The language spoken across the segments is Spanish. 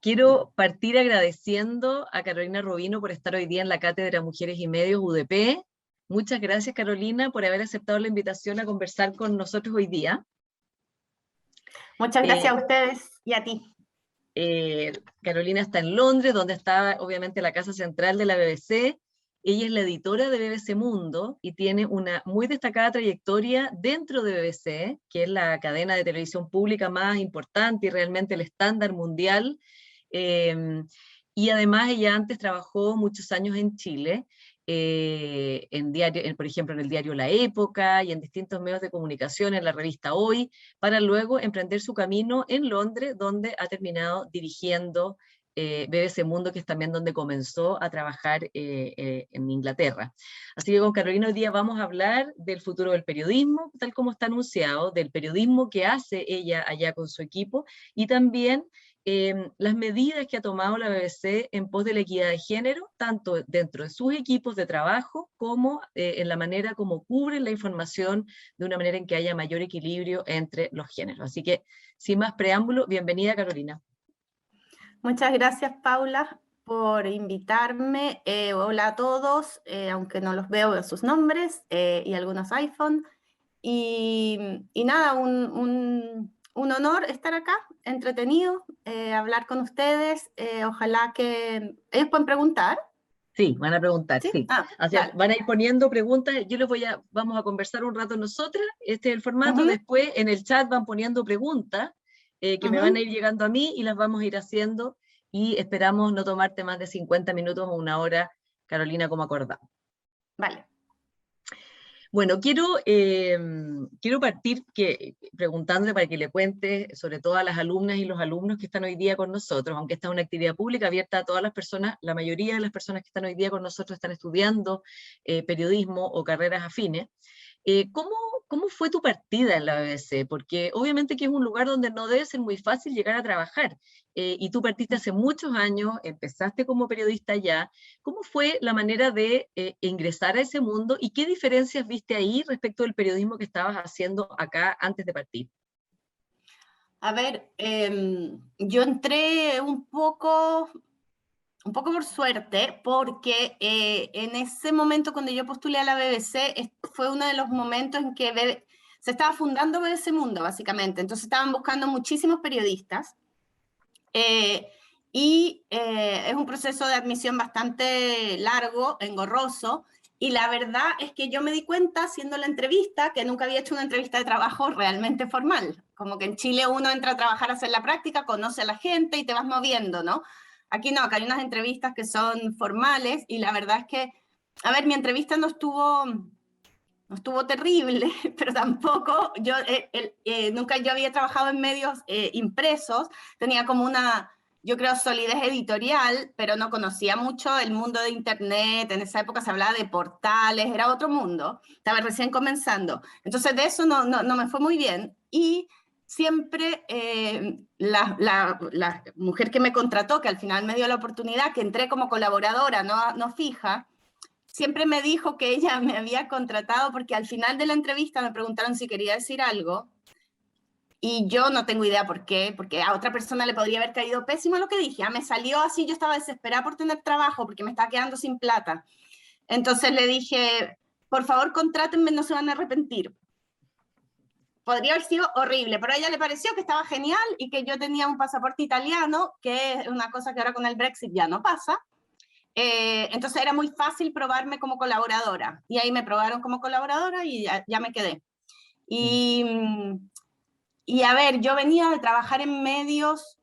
Quiero partir agradeciendo a Carolina Robino por estar hoy día en la Cátedra Mujeres y Medios UDP. Muchas gracias, Carolina, por haber aceptado la invitación a conversar con nosotros hoy día. Muchas gracias a ustedes y a ti. Carolina está en Londres, donde está obviamente la casa central de la BBC. Ella es la editora de BBC Mundo y tiene una muy destacada trayectoria dentro de BBC, que es la cadena de televisión pública más importante y realmente el estándar mundial. Y además ella antes trabajó muchos años en Chile, por ejemplo en el diario La Época y en distintos medios de comunicación, en la revista Hoy, para luego emprender su camino en Londres, donde ha terminado dirigiendo BBC Mundo, que es también donde comenzó a trabajar en Inglaterra. Así que con Carolina hoy día vamos a hablar del futuro del periodismo, tal como está anunciado, del periodismo que hace ella allá con su equipo, y también las medidas que ha tomado la BBC en pos de la equidad de género, tanto dentro de sus equipos de trabajo, como en la manera como cubren la información, de una manera en que haya mayor equilibrio entre los géneros. Así que, sin más preámbulo, bienvenida, Carolina. Muchas gracias, Paula, por invitarme. Hola a todos, aunque no los veo sus nombres y algunos iPhone. Y nada, un honor estar acá, entretenido, hablar con ustedes. Ojalá que... ¿Ellos pueden preguntar? Sí, van a preguntar, sí. sí. Vale. Van a ir poniendo preguntas, yo les vamos a conversar un rato nosotras, este es el formato, después en el chat van poniendo preguntas que me van a ir llegando a mí y las vamos a ir haciendo, y esperamos no tomarte más de 50 minutos o una hora, Carolina, como acordamos. Vale. Bueno, quiero partir preguntándote para que le cuentes, sobre todo a las alumnas y los alumnos que están hoy día con nosotros, aunque esta es una actividad pública abierta a todas las personas, la mayoría de las personas que están hoy día con nosotros están estudiando periodismo o carreras afines. ¿Cómo fue tu partida en la BBC? Porque obviamente que es un lugar donde no debe ser muy fácil llegar a trabajar, y tú partiste hace muchos años, empezaste como periodista allá. ¿Cómo fue la manera de ingresar a ese mundo y qué diferencias viste ahí respecto del periodismo que estabas haciendo acá antes de partir? A ver, yo entré un poco por suerte, porque en ese momento cuando yo postulé a la BBC fue uno de los momentos en que se estaba fundando BBC Mundo, básicamente. Entonces estaban buscando muchísimos periodistas y es un proceso de admisión bastante largo, engorroso, y la verdad es que yo me di cuenta haciendo la entrevista que nunca había hecho una entrevista de trabajo realmente formal. Como que en Chile uno entra a trabajar a hacer la práctica, conoce a la gente y te vas moviendo, ¿no? Aquí no, acá hay unas entrevistas que son formales y la verdad es que, a ver, mi entrevista no estuvo terrible, pero tampoco, nunca yo había trabajado en medios impresos, tenía como yo creo, solidez editorial, pero no conocía mucho el mundo de Internet, en esa época se hablaba de portales, era otro mundo, estaba recién comenzando, entonces de eso no me fue muy bien, y siempre la mujer que me contrató, que al final me dio la oportunidad, que entré como colaboradora, no fija, siempre me dijo que ella me había contratado porque al final de la entrevista me preguntaron si quería decir algo y yo no tengo idea por qué, porque a otra persona le podría haber caído pésimo lo que dije. Me salió así, yo estaba desesperada por tener trabajo porque me estaba quedando sin plata. Entonces le dije, por favor contrátenme, no se van a arrepentir. Podría haber sido horrible, pero a ella le pareció que estaba genial y que yo tenía un pasaporte italiano, que es una cosa que ahora con el Brexit ya no pasa. Entonces era muy fácil probarme como colaboradora, y ahí me probaron como colaboradora y ya me quedé. Y a ver, yo venía de trabajar en medios,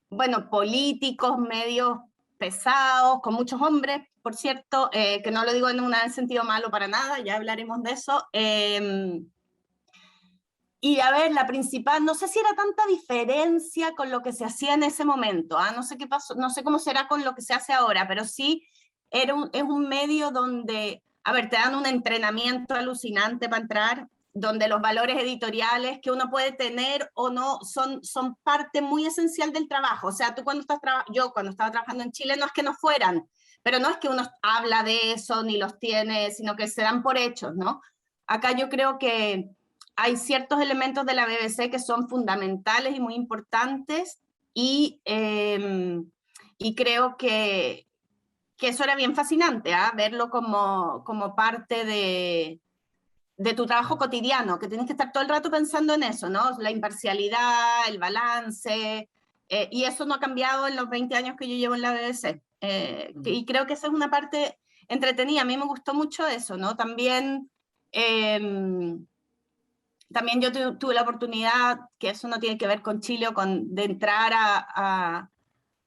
bueno, políticos, medios pesados, con muchos hombres, por cierto, que no lo digo en un sentido malo para nada, ya hablaremos de eso. Y a ver, la principal, no sé si era tanta diferencia con lo que se hacía en ese momento, no sé qué pasó, no sé cómo será con lo que se hace ahora, pero sí es un medio donde, a ver, te dan un entrenamiento alucinante para entrar, donde los valores editoriales que uno puede tener o no son parte muy esencial del trabajo. O sea, tú yo cuando estaba trabajando en Chile no es que no fueran, pero no es que uno habla de eso ni los tiene, sino que se dan por hechos, ¿no? Acá yo creo que hay ciertos elementos de la BBC que son fundamentales y muy importantes, y creo que eso era bien fascinante, ¿eh? Verlo como parte de tu trabajo cotidiano, que tienes que estar todo el rato pensando en eso, ¿no? La imparcialidad, el balance, y eso no ha cambiado en los 20 años que yo llevo en la BBC. Y creo que esa es una parte entretenida, a mí me gustó mucho eso, ¿no? También, también yo tuve la oportunidad, que eso no tiene que ver con Chile, de entrar a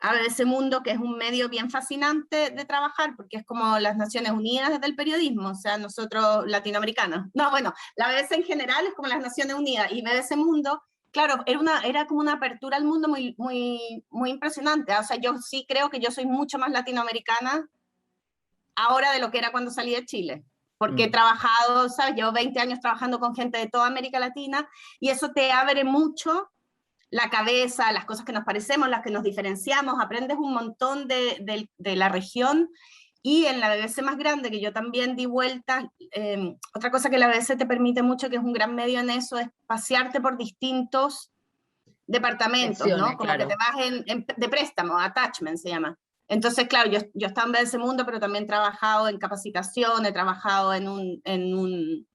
BBC Mundo, que es un medio bien fascinante de trabajar, porque es como las Naciones Unidas del periodismo, o sea, nosotros latinoamericanos. No, bueno, la BBC en general es como las Naciones Unidas, y BBC Mundo, claro, era como una apertura al mundo muy, muy, muy impresionante. O sea, yo sí creo que yo soy mucho más latinoamericana ahora de lo que era cuando salí de Chile, porque he trabajado, ¿sabes? Llevo 20 años trabajando con gente de toda América Latina, y eso te abre mucho la cabeza, las cosas que nos parecemos, las que nos diferenciamos, aprendes un montón de la región. Y en la BBC más grande, que yo también di vueltas, otra cosa que la BBC te permite mucho, que es un gran medio en eso, es pasearte por distintos departamentos, ¿no? Como claro. que te vas de préstamo, attachment se llama. Entonces, claro, yo estaba en BBC Mundo, pero también he trabajado en capacitación, he trabajado en un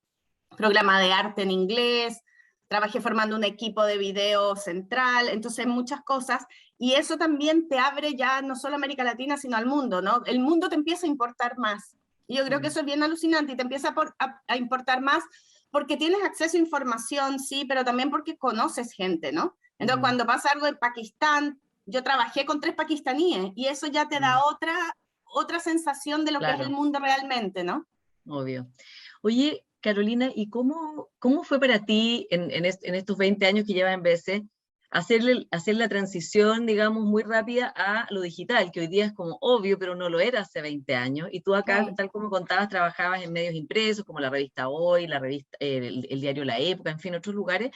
programa de arte en inglés, trabajé formando un equipo de video central, entonces muchas cosas, y eso también te abre ya no solo a América Latina, sino al mundo, ¿no? El mundo te empieza a importar más. Y yo creo que eso es bien alucinante, y te empieza a importar más porque tienes acceso a información, sí, pero también porque conoces gente, ¿no? Entonces, cuando pasa algo en Pakistán, yo trabajé con 3 pakistaníes, y eso ya te da otra sensación de lo que es el mundo realmente, ¿no? Obvio. Oye, Carolina, ¿y cómo fue para ti en estos 20 años que llevas en BC hacer la transición, digamos, muy rápida a lo digital, que hoy día es como obvio, pero no lo era hace 20 años? Y tú acá, tal como contabas, trabajabas en medios impresos, como la revista Hoy, la revista, el diario La Época, en fin, otros lugares.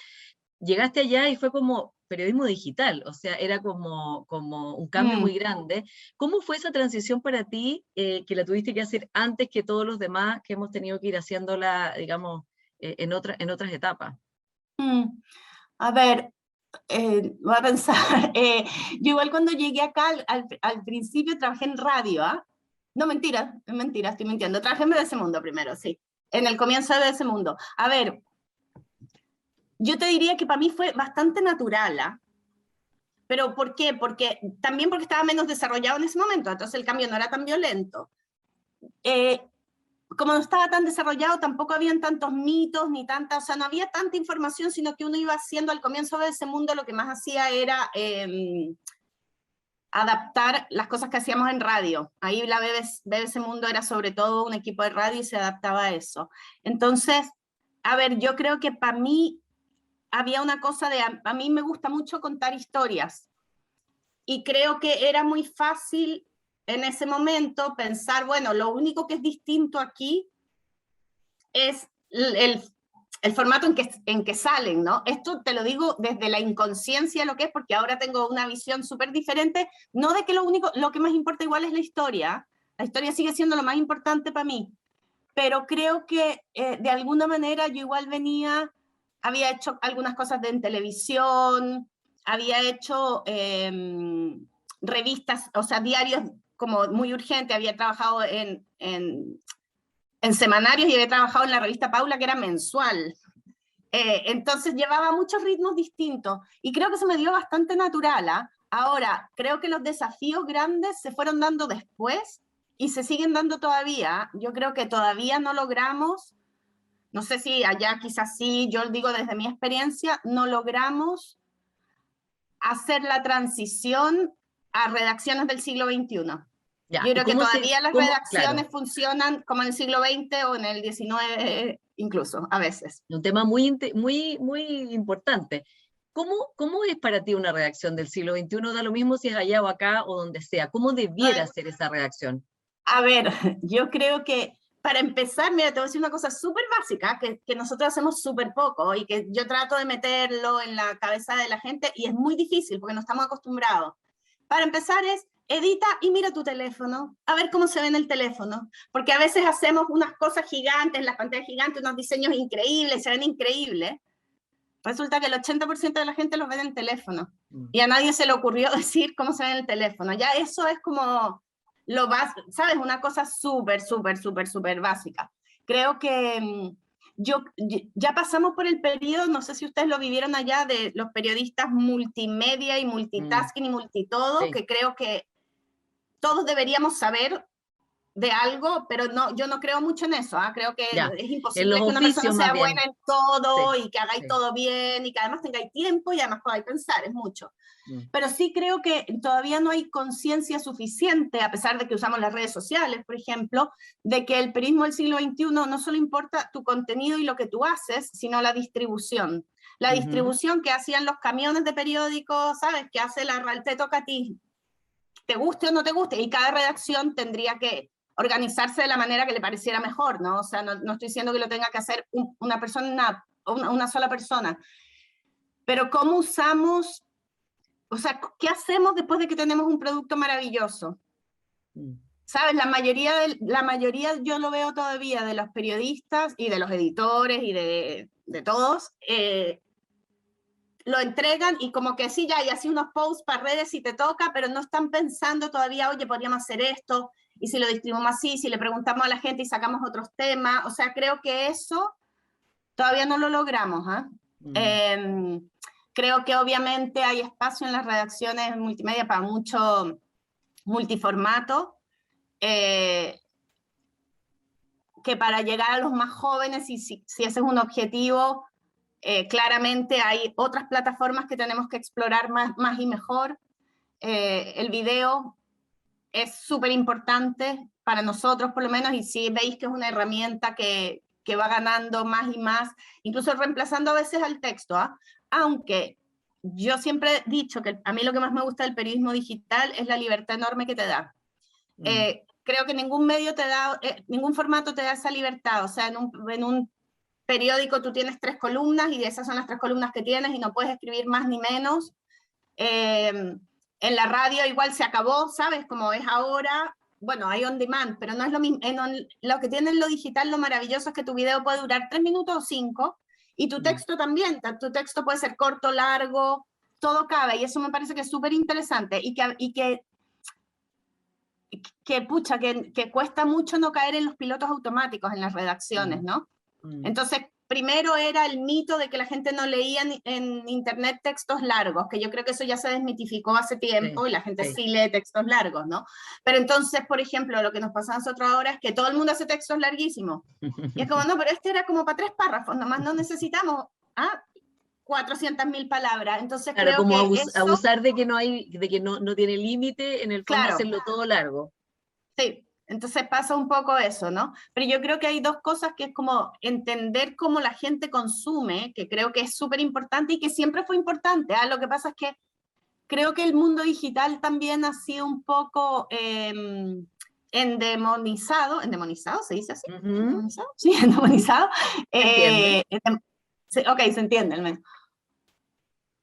Llegaste allá y fue como periodismo digital, o sea, era como un cambio muy grande. ¿Cómo fue esa transición para ti, que la tuviste que hacer antes que todos los demás, que hemos tenido que ir haciéndola, digamos, en otras etapas? A ver, voy a pensar. Yo igual cuando llegué acá, al principio trabajé en radio, ¿ah? No, mentira, estoy mintiendo. Trabajé en BBC Mundo primero, sí. En el comienzo de BBC Mundo. A ver, yo te diría que para mí fue bastante natural, ¿ah? ¿Pero por qué? También porque estaba menos desarrollado en ese momento, entonces el cambio no era tan violento. Como no estaba tan desarrollado, tampoco habían tantos mitos, ni tanta, o sea, no había tanta información, sino que uno iba haciendo al comienzo de ese mundo, lo que más hacía era adaptar las cosas que hacíamos en radio. Ahí la BBC Mundo era sobre todo un equipo de radio y se adaptaba a eso. Entonces, a ver, yo creo que para mí había una cosa a mí me gusta mucho contar historias, y creo que era muy fácil en ese momento pensar, bueno, lo único que es distinto aquí es el formato en que salen, ¿no? Esto te lo digo desde la inconsciencia lo que es, porque ahora tengo una visión súper diferente, no de que lo que más importa igual es la historia sigue siendo lo más importante para mí, pero creo que de alguna manera yo igual había hecho algunas cosas en televisión, había hecho revistas, o sea, diarios como muy urgente, había trabajado en semanarios y había trabajado en la revista Paula, que era mensual. Entonces llevaba muchos ritmos distintos y creo que se me dio bastante natural. ¿Eh? Ahora, creo que los desafíos grandes se fueron dando después y se siguen dando todavía. Yo creo que todavía no logramos, no sé si allá quizás sí, yo digo desde mi experiencia, no logramos hacer la transición a redacciones del siglo XXI. Ya, Yo ¿y creo que todavía las redacciones claro, funcionan como en el siglo XX o en el XIX incluso, a veces. un tema muy importante. ¿Cómo es para ti una redacción del siglo XXI? Da lo mismo si es allá o acá o donde sea. ¿Cómo debiera ser esa redacción? A ver, yo creo que para empezar, mira, te voy a decir una cosa súper básica, que nosotros hacemos súper poco y que yo trato de meterlo en la cabeza de la gente y es muy difícil porque no estamos acostumbrados. Para empezar es, edita y mira tu teléfono, a ver cómo se ve en el teléfono, porque a veces hacemos unas cosas gigantes, las pantallas gigantes, unos diseños increíbles, se ven increíbles, Resulta que el 80% de la gente los ve en el teléfono. Y a nadie se le ocurrió decir cómo se ve en el teléfono. Ya eso es como lo básico, ¿sabes? Una cosa súper, súper, súper, súper básica. Creo que ya pasamos por el periodo, no sé si ustedes lo vivieron allá, de los periodistas multimedia y multitasking y multitodo, que creo que todos deberíamos saber de algo, pero no, yo no creo mucho en eso. Creo que es imposible que una persona sea buena en todo y que hagáis todo bien y que además tengáis tiempo y además podáis pensar, es mucho. Pero sí creo que todavía no hay conciencia suficiente, a pesar de que usamos las redes sociales, por ejemplo, de que el periodismo del siglo XXI no solo importa tu contenido y lo que tú haces, sino la distribución. La distribución que hacían los camiones de periódicos, ¿sabes? Que hace te toca a ti, te guste o no te guste, y cada redacción tendría que organizarse de la manera que le pareciera mejor, ¿no? O sea, no estoy diciendo que lo tenga que hacer una persona, una sola persona, pero ¿cómo usamos? O sea, ¿qué hacemos después de que tenemos un producto maravilloso? ¿Sabes? La mayoría yo lo veo todavía de los periodistas y de los editores y de todos, lo entregan y como que sí, ya, y así unos posts para redes si te toca, pero no están pensando todavía, oye, podríamos hacer esto, y si lo distribuimos así, si le preguntamos a la gente y sacamos otros temas. O sea, creo que eso todavía no lo logramos. Creo que obviamente hay espacio en las redacciones multimedia para mucho multiformato, que para llegar a los más jóvenes, y si ese es un objetivo, claramente hay otras plataformas que tenemos que explorar más y mejor. El video es súper importante para nosotros, por lo menos, y si veis que es una herramienta que va ganando más y más, incluso reemplazando a veces al texto, aunque yo siempre he dicho que a mí lo que más me gusta del periodismo digital es la libertad enorme que te da. Creo que ningún medio te da, ningún formato te da esa libertad. O sea, en un periódico tú tienes 3 columnas y esas son las 3 columnas que tienes y no puedes escribir más ni menos. En la radio igual se acabó, ¿sabes? Como es ahora, bueno, hay on demand, pero no es lo mismo. Lo que tiene en lo digital, lo maravilloso es que tu video puede durar 3 minutos o 5, y tu texto también. Tu texto puede ser corto, largo, todo cabe, y eso me parece que es súper interesante, y que cuesta mucho no caer en los pilotos automáticos en las redacciones, ¿no? Entonces, primero era el mito de que la gente no leía en internet textos largos, que yo creo que eso ya se desmitificó hace tiempo, y la gente sí lee textos largos, ¿no? Pero entonces, por ejemplo, lo que nos pasa a nosotros ahora es que todo el mundo hace textos larguísimos. Y es como, no, pero este era como para 3 párrafos, nomás no necesitamos 400.000 palabras. Entonces claro, creo como que abusar de que no tiene límite, en el fondo hacerlo todo largo. Sí, entonces pasa un poco eso, ¿no? Pero yo creo que hay dos cosas, que es como entender cómo la gente consume, que creo que es súper importante y que siempre fue importante. Lo que pasa es que creo que el mundo digital también ha sido un poco endemonizado, ¿se dice así? ¿Endemonizado? Sí, endemonizado. Ok, se entiende al menos.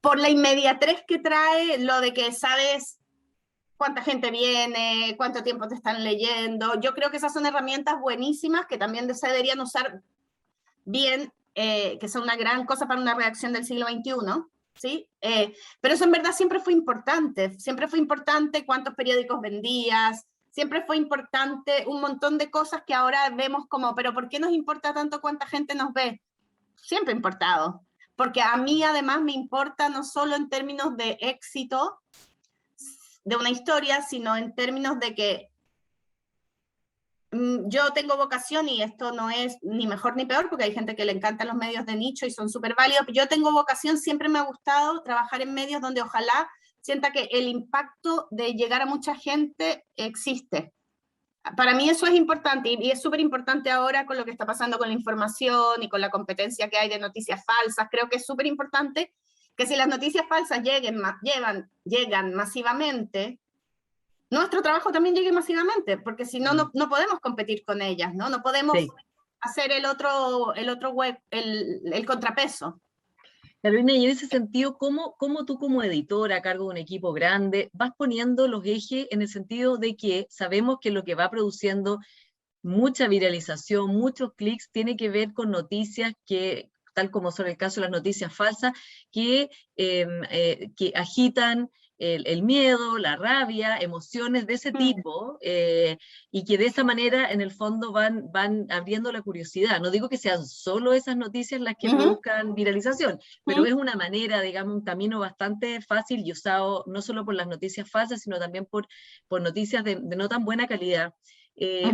Por la inmediatez que trae lo de que sabes cuánta gente viene, cuánto tiempo te están leyendo. Yo creo que esas son herramientas buenísimas que también se deberían usar bien, que son una gran cosa para una redacción del siglo XXI, ¿sí? Pero eso en verdad siempre fue importante cuántos periódicos vendías, siempre fue importante un montón de cosas que ahora vemos como, pero ¿por qué nos importa tanto cuánta gente nos ve? Siempre ha importado, porque a mí además me importa no solo en términos de éxito de una historia, sino en términos de que yo tengo vocación, y esto no es ni mejor ni peor, porque hay gente que le encantan los medios de nicho y son súper válidos. Yo tengo vocación, siempre me ha gustado trabajar en medios donde ojalá sienta que el impacto de llegar a mucha gente existe. Para mí eso es importante, y es súper importante ahora con lo que está pasando con la información y con la competencia que hay de noticias falsas. Creo que es súper importante que si las noticias falsas llegan masivamente, nuestro trabajo también llegue masivamente, porque si no, no podemos competir con ellas, ¿no? No podemos hacer el contrapeso. Carolina, y en ese sentido, ¿cómo tú como editora a cargo de un equipo grande vas poniendo los ejes en el sentido de que sabemos que lo que va produciendo mucha viralización, muchos clics, tiene que ver con noticias que tal como son el caso de las noticias falsas, que agitan el miedo, la rabia, emociones de ese tipo, y que de esa manera, en el fondo, van abriendo la curiosidad. No digo que sean solo esas noticias las que produzcan viralización, pero es una manera, digamos, un camino bastante fácil y usado no solo por las noticias falsas, sino también por noticias de no tan buena calidad,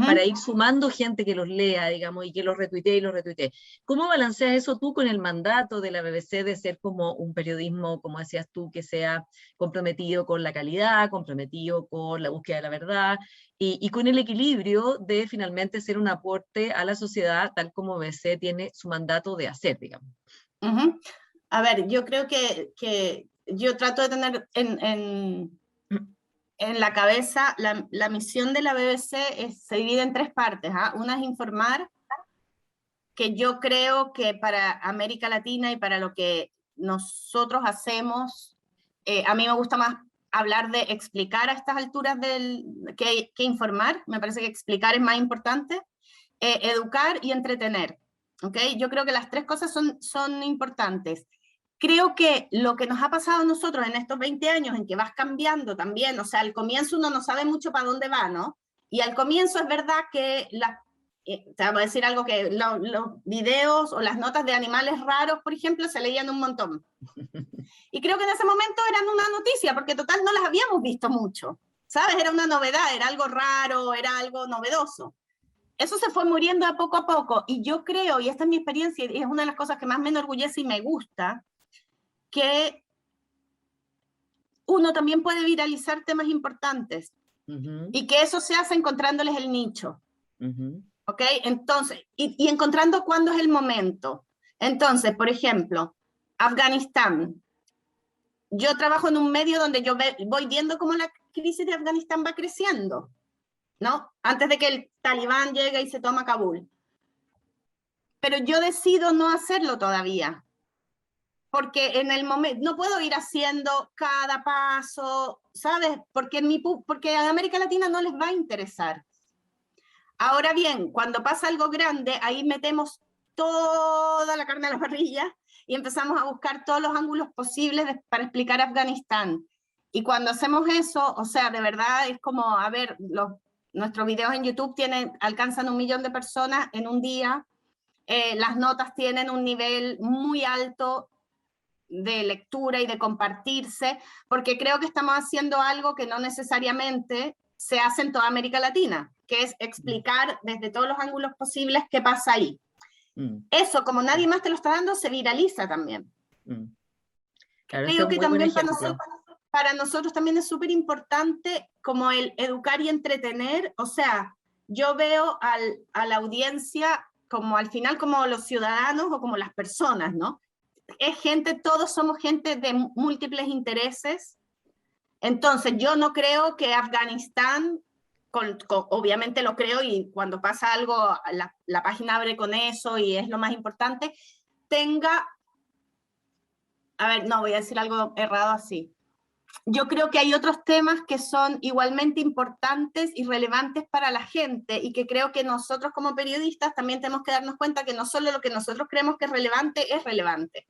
para ir sumando gente que los lea, digamos, y que los retuitee y los retuitee. ¿Cómo balanceas eso tú con el mandato de la BBC de ser como un periodismo, como decías tú, que sea comprometido con la calidad, comprometido con la búsqueda de la verdad, y con el equilibrio de finalmente ser un aporte a la sociedad, tal como BBC tiene su mandato de hacer, digamos? A ver, yo creo que yo trato de tener en la cabeza, la misión de la BBC se divide en tres partes. Una es informar, que yo creo que para América Latina y para lo que nosotros hacemos, a mí me gusta más hablar de explicar a estas alturas que informar. Me parece que explicar es más importante. Educar y entretener. ¿Okay? Yo creo que las tres cosas son importantes. Creo que lo que nos ha pasado a nosotros en estos 20 años, en que vas cambiando también, o sea, al comienzo uno no sabe mucho para dónde va, ¿no? Y al comienzo es verdad que, te voy a decir algo, que los videos o las notas de animales raros, por ejemplo, se leían un montón. Y creo que en ese momento eran una noticia, porque total no las habíamos visto mucho, ¿sabes? Era una novedad, era algo raro, era algo novedoso. Eso se fue muriendo a poco, y yo creo, y esta es mi experiencia, y es una de las cosas que más me enorgullece y me gusta, que uno también puede viralizar temas importantes, y que eso se hace encontrándoles el nicho, ¿ok? Entonces, y encontrando cuándo es el momento. Entonces, por ejemplo, Afganistán. Yo trabajo en un medio donde yo voy viendo cómo la crisis de Afganistán va creciendo, ¿no? Antes de que el talibán llegue y se toma Kabul. Pero yo decido no hacerlo todavía, porque en el momento no puedo ir haciendo cada paso, ¿sabes? Porque a América Latina no les va a interesar. Ahora bien, cuando pasa algo grande, ahí metemos toda la carne a la parrilla y empezamos a buscar todos los ángulos posibles para explicar Afganistán. Y cuando hacemos eso, o sea, de verdad es como, a ver, nuestros videos en YouTube alcanzan 1 millón de personas en un día, las notas tienen un nivel muy alto de lectura y de compartirse, porque creo que estamos haciendo algo que no necesariamente se hace en toda América Latina, que es explicar desde todos los ángulos posibles qué pasa ahí. Eso, como nadie más te lo está dando, se viraliza también. Claro, creo que también para nosotros también es súper importante como el educar y entretener. O sea, yo veo a la audiencia como al final como los ciudadanos o como las personas, ¿no? Es gente, todos somos gente de múltiples intereses. Entonces yo no creo que Afganistán, obviamente lo creo, y cuando pasa algo la página abre con eso y es lo más importante, a ver, no voy a decir algo errado así. Yo creo que hay otros temas que son igualmente importantes y relevantes para la gente, y que creo que nosotros como periodistas también tenemos que darnos cuenta que no solo lo que nosotros creemos que es relevante.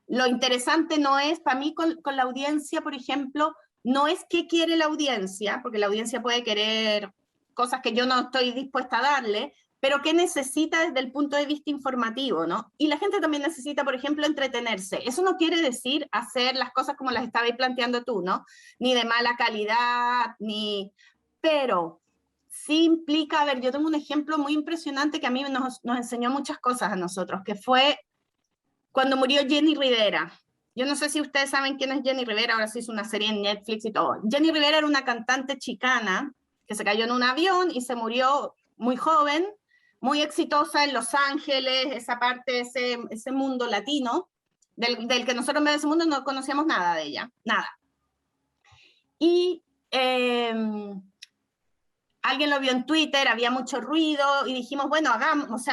Lo interesante no es, para mí con la audiencia, por ejemplo, no es qué quiere la audiencia, porque la audiencia puede querer cosas que yo no estoy dispuesta a darle, pero qué necesita desde el punto de vista informativo, ¿no? Y la gente también necesita, por ejemplo, entretenerse. Eso no quiere decir hacer las cosas como las estabas planteando tú, ¿no? Ni de mala calidad, pero sí implica, a ver, yo tengo un ejemplo muy impresionante que a mí nos enseñó muchas cosas a nosotros, que fue cuando murió Jenny Rivera. Yo no sé si ustedes saben quién es Jenny Rivera, ahora se hizo una serie en Netflix y todo. Jenny Rivera era una cantante chicana que se cayó en un avión y se murió muy joven, muy exitosa en Los Ángeles, esa parte, ese mundo latino, del que nosotros en ese mundo no conocíamos nada de ella, nada. Y alguien lo vio en Twitter, había mucho ruido, y dijimos, bueno,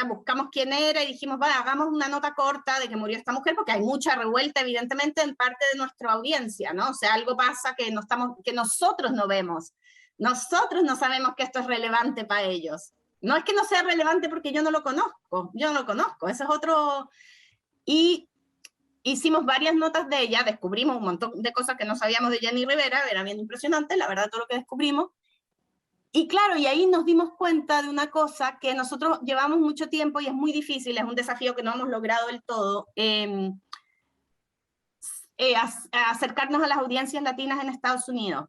buscamos quién era, y dijimos, bueno, hagamos una nota corta de que murió esta mujer, porque hay mucha revuelta, evidentemente, en parte de nuestra audiencia, ¿no? O sea, algo pasa que nosotros no vemos. Nosotros no sabemos que esto es relevante para ellos. No es que no sea relevante porque yo no lo conozco, eso es otro. y hicimos varias notas de ella, descubrimos un montón de cosas que no sabíamos de Jenny Rivera, era bien impresionante, la verdad, todo lo que descubrimos. Y claro, y ahí nos dimos cuenta de una cosa que nosotros llevamos mucho tiempo y es muy difícil, es un desafío que no hemos logrado del todo, acercarnos a las audiencias latinas en Estados Unidos.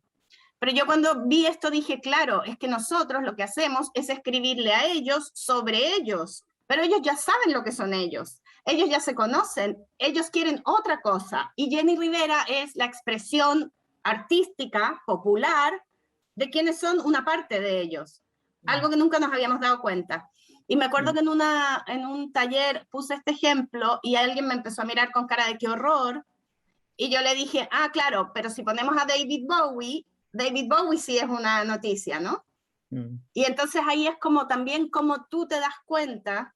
Pero yo cuando vi esto dije, claro, es que nosotros lo que hacemos es escribirle a ellos sobre ellos, pero ellos ya saben lo que son ellos ya se conocen, ellos quieren otra cosa, y Jenny Rivera es la expresión artística, popular, de quienes son una parte de ellos, algo que nunca nos habíamos dado cuenta. Y me acuerdo que en un taller puse este ejemplo y alguien me empezó a mirar con cara de qué horror, y yo le dije, ah, claro, pero si ponemos a David Bowie sí es una noticia, ¿no? Y entonces ahí es como también como tú te das cuenta,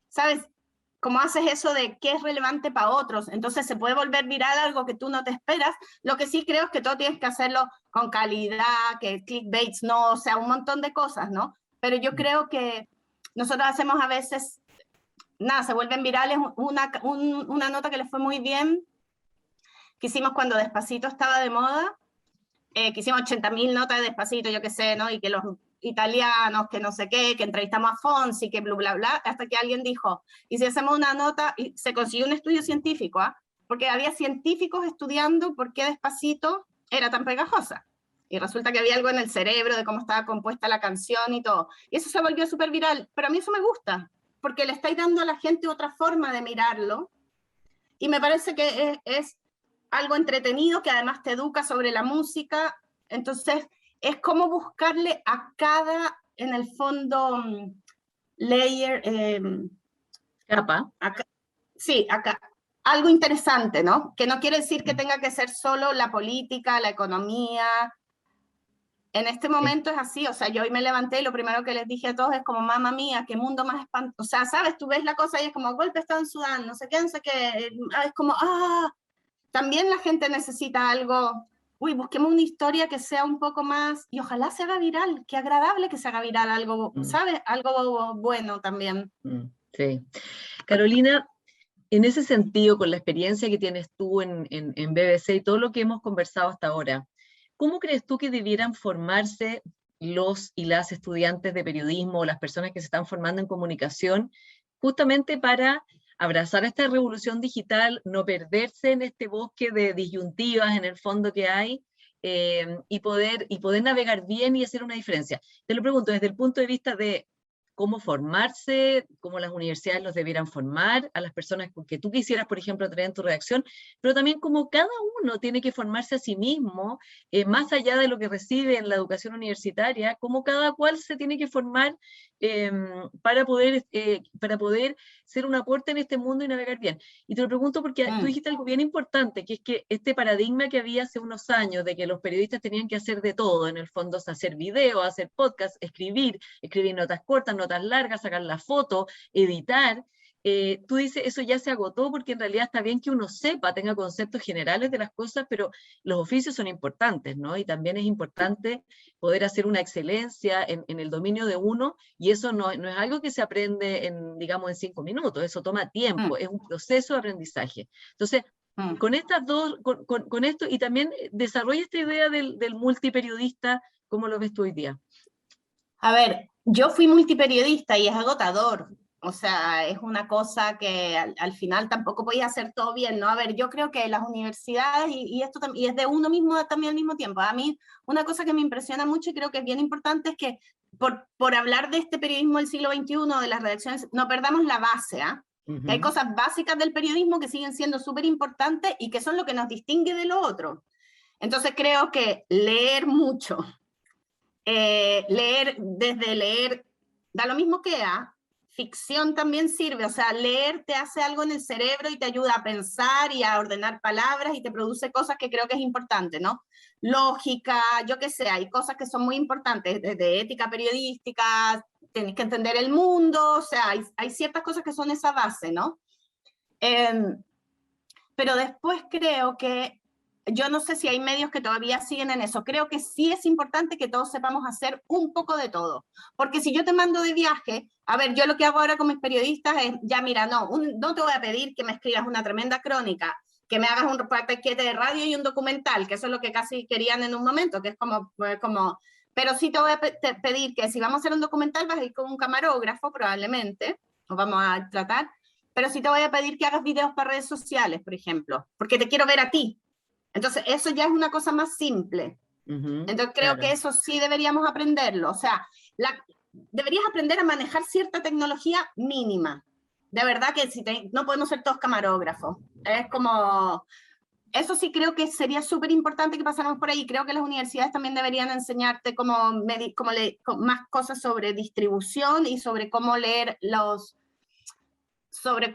¿sabes? Cómo haces eso de qué es relevante para otros, entonces se puede volver viral algo que tú no te esperas. Lo que sí creo es que todo tienes que hacerlo con calidad, que clickbaits no, o sea, un montón de cosas, ¿no? Pero yo creo que nosotros hacemos a veces, nada, se vuelven virales. Una nota que les fue muy bien, que hicimos cuando Despacito estaba de moda, que hicimos 80.000 notas de Despacito, yo qué sé, ¿no? Y que los italianos, que no sé qué, que entrevistamos a Fonsi, que bla, bla, bla, hasta que alguien dijo, y si hacemos una nota, y se consiguió un estudio científico, ¿ah? Porque había científicos estudiando por qué Despacito era tan pegajosa. Y resulta que había algo en el cerebro de cómo estaba compuesta la canción y todo. Y eso se volvió súper viral. Pero a mí eso me gusta, porque le estáis dando a la gente otra forma de mirarlo. Y me parece que es algo entretenido, que además te educa sobre la música. Entonces, es como buscarle a cada, en el fondo, layer, capa. Sí, acá, algo interesante, ¿no? Que no quiere decir que tenga que ser solo la política, la economía. En este momento es así, o sea, yo hoy me levanté y lo primero que les dije a todos es como, mamá mía, qué mundo más espantoso. O sea, sabes, tú ves la cosa y es como, golpe estado en Sudán, no sé qué, es como, también la gente necesita algo. Uy, busquemos una historia que sea un poco más, y ojalá se haga viral, qué agradable que se haga viral algo, ¿sabes? Algo bueno también. Sí. Carolina, en ese sentido, con la experiencia que tienes tú en BBC y todo lo que hemos conversado hasta ahora, ¿cómo crees tú que debieran formarse los y las estudiantes de periodismo o las personas que se están formando en comunicación justamente para abrazar esta revolución digital, no perderse en este bosque de disyuntivas en el fondo que hay, y poder navegar bien y hacer una diferencia? Te lo pregunto desde el punto de vista de cómo formarse, cómo las universidades los debieran formar, a las personas que tú quisieras, por ejemplo, tener en tu redacción, pero también cómo cada uno tiene que formarse a sí mismo, más allá de lo que recibe en la educación universitaria, cómo cada cual se tiene que formar eh, para poder ser un aporte en este mundo y navegar bien. Y te lo pregunto porque tú dijiste algo bien importante, que es que este paradigma que había hace unos años de que los periodistas tenían que hacer de todo, en el fondo es hacer video, hacer podcast, escribir notas cortas, notas largas, sacar la foto, editar. Tú dices, eso ya se agotó porque en realidad está bien que uno sepa, tenga conceptos generales de las cosas, pero los oficios son importantes, ¿no? Y también es importante poder hacer una excelencia en el dominio de uno, y eso no es algo que se aprende digamos, en 5 minutos, eso toma tiempo, es un proceso de aprendizaje. Entonces, con estas dos, con esto, y también desarrolla esta idea del multiperiodista, ¿cómo lo ves tú hoy día? A ver, yo fui multiperiodista y es agotador. O sea, es una cosa que al final tampoco podía hacer todo bien, ¿no? A ver, yo creo que las universidades, y esto y es de uno mismo también al mismo tiempo. A mí, una cosa que me impresiona mucho y creo que es bien importante es que por hablar de este periodismo del siglo XXI, de las redacciones, no perdamos la base, ¿ah? Que hay cosas básicas del periodismo que siguen siendo súper importantes y que son lo que nos distingue de lo otro. Entonces creo que leer mucho, leer, da lo mismo que ficción también sirve, o sea, leer te hace algo en el cerebro y te ayuda a pensar y a ordenar palabras y te produce cosas que creo que es importante, ¿no? Lógica, yo qué sé, hay cosas que son muy importantes, desde ética periodística, tienes que entender el mundo, o sea, hay ciertas cosas que son esa base, ¿no? Pero después creo que yo no sé si hay medios que todavía siguen en eso. Creo que sí es importante que todos sepamos hacer un poco de todo. Porque si yo te mando de viaje, a ver, yo lo que hago ahora con mis periodistas es, ya mira, no te voy a pedir que me escribas una tremenda crónica, que me hagas un paquete de radio y un documental, que eso es lo que casi querían en un momento, que es como pero sí te voy a pedir que si vamos a hacer un documental vas a ir con un camarógrafo probablemente, o vamos a tratar, pero sí te voy a pedir que hagas videos para redes sociales, por ejemplo, porque te quiero ver a ti. Entonces, eso ya es una cosa más simple. Entonces, creo que eso sí deberíamos aprenderlo. O sea, deberías aprender a manejar cierta tecnología mínima. De verdad que no podemos ser todos camarógrafos. Es como... Eso sí creo que sería súper importante que pasáramos por ahí. Creo que las universidades también deberían enseñarte más cosas sobre distribución y sobre cómo leer sobre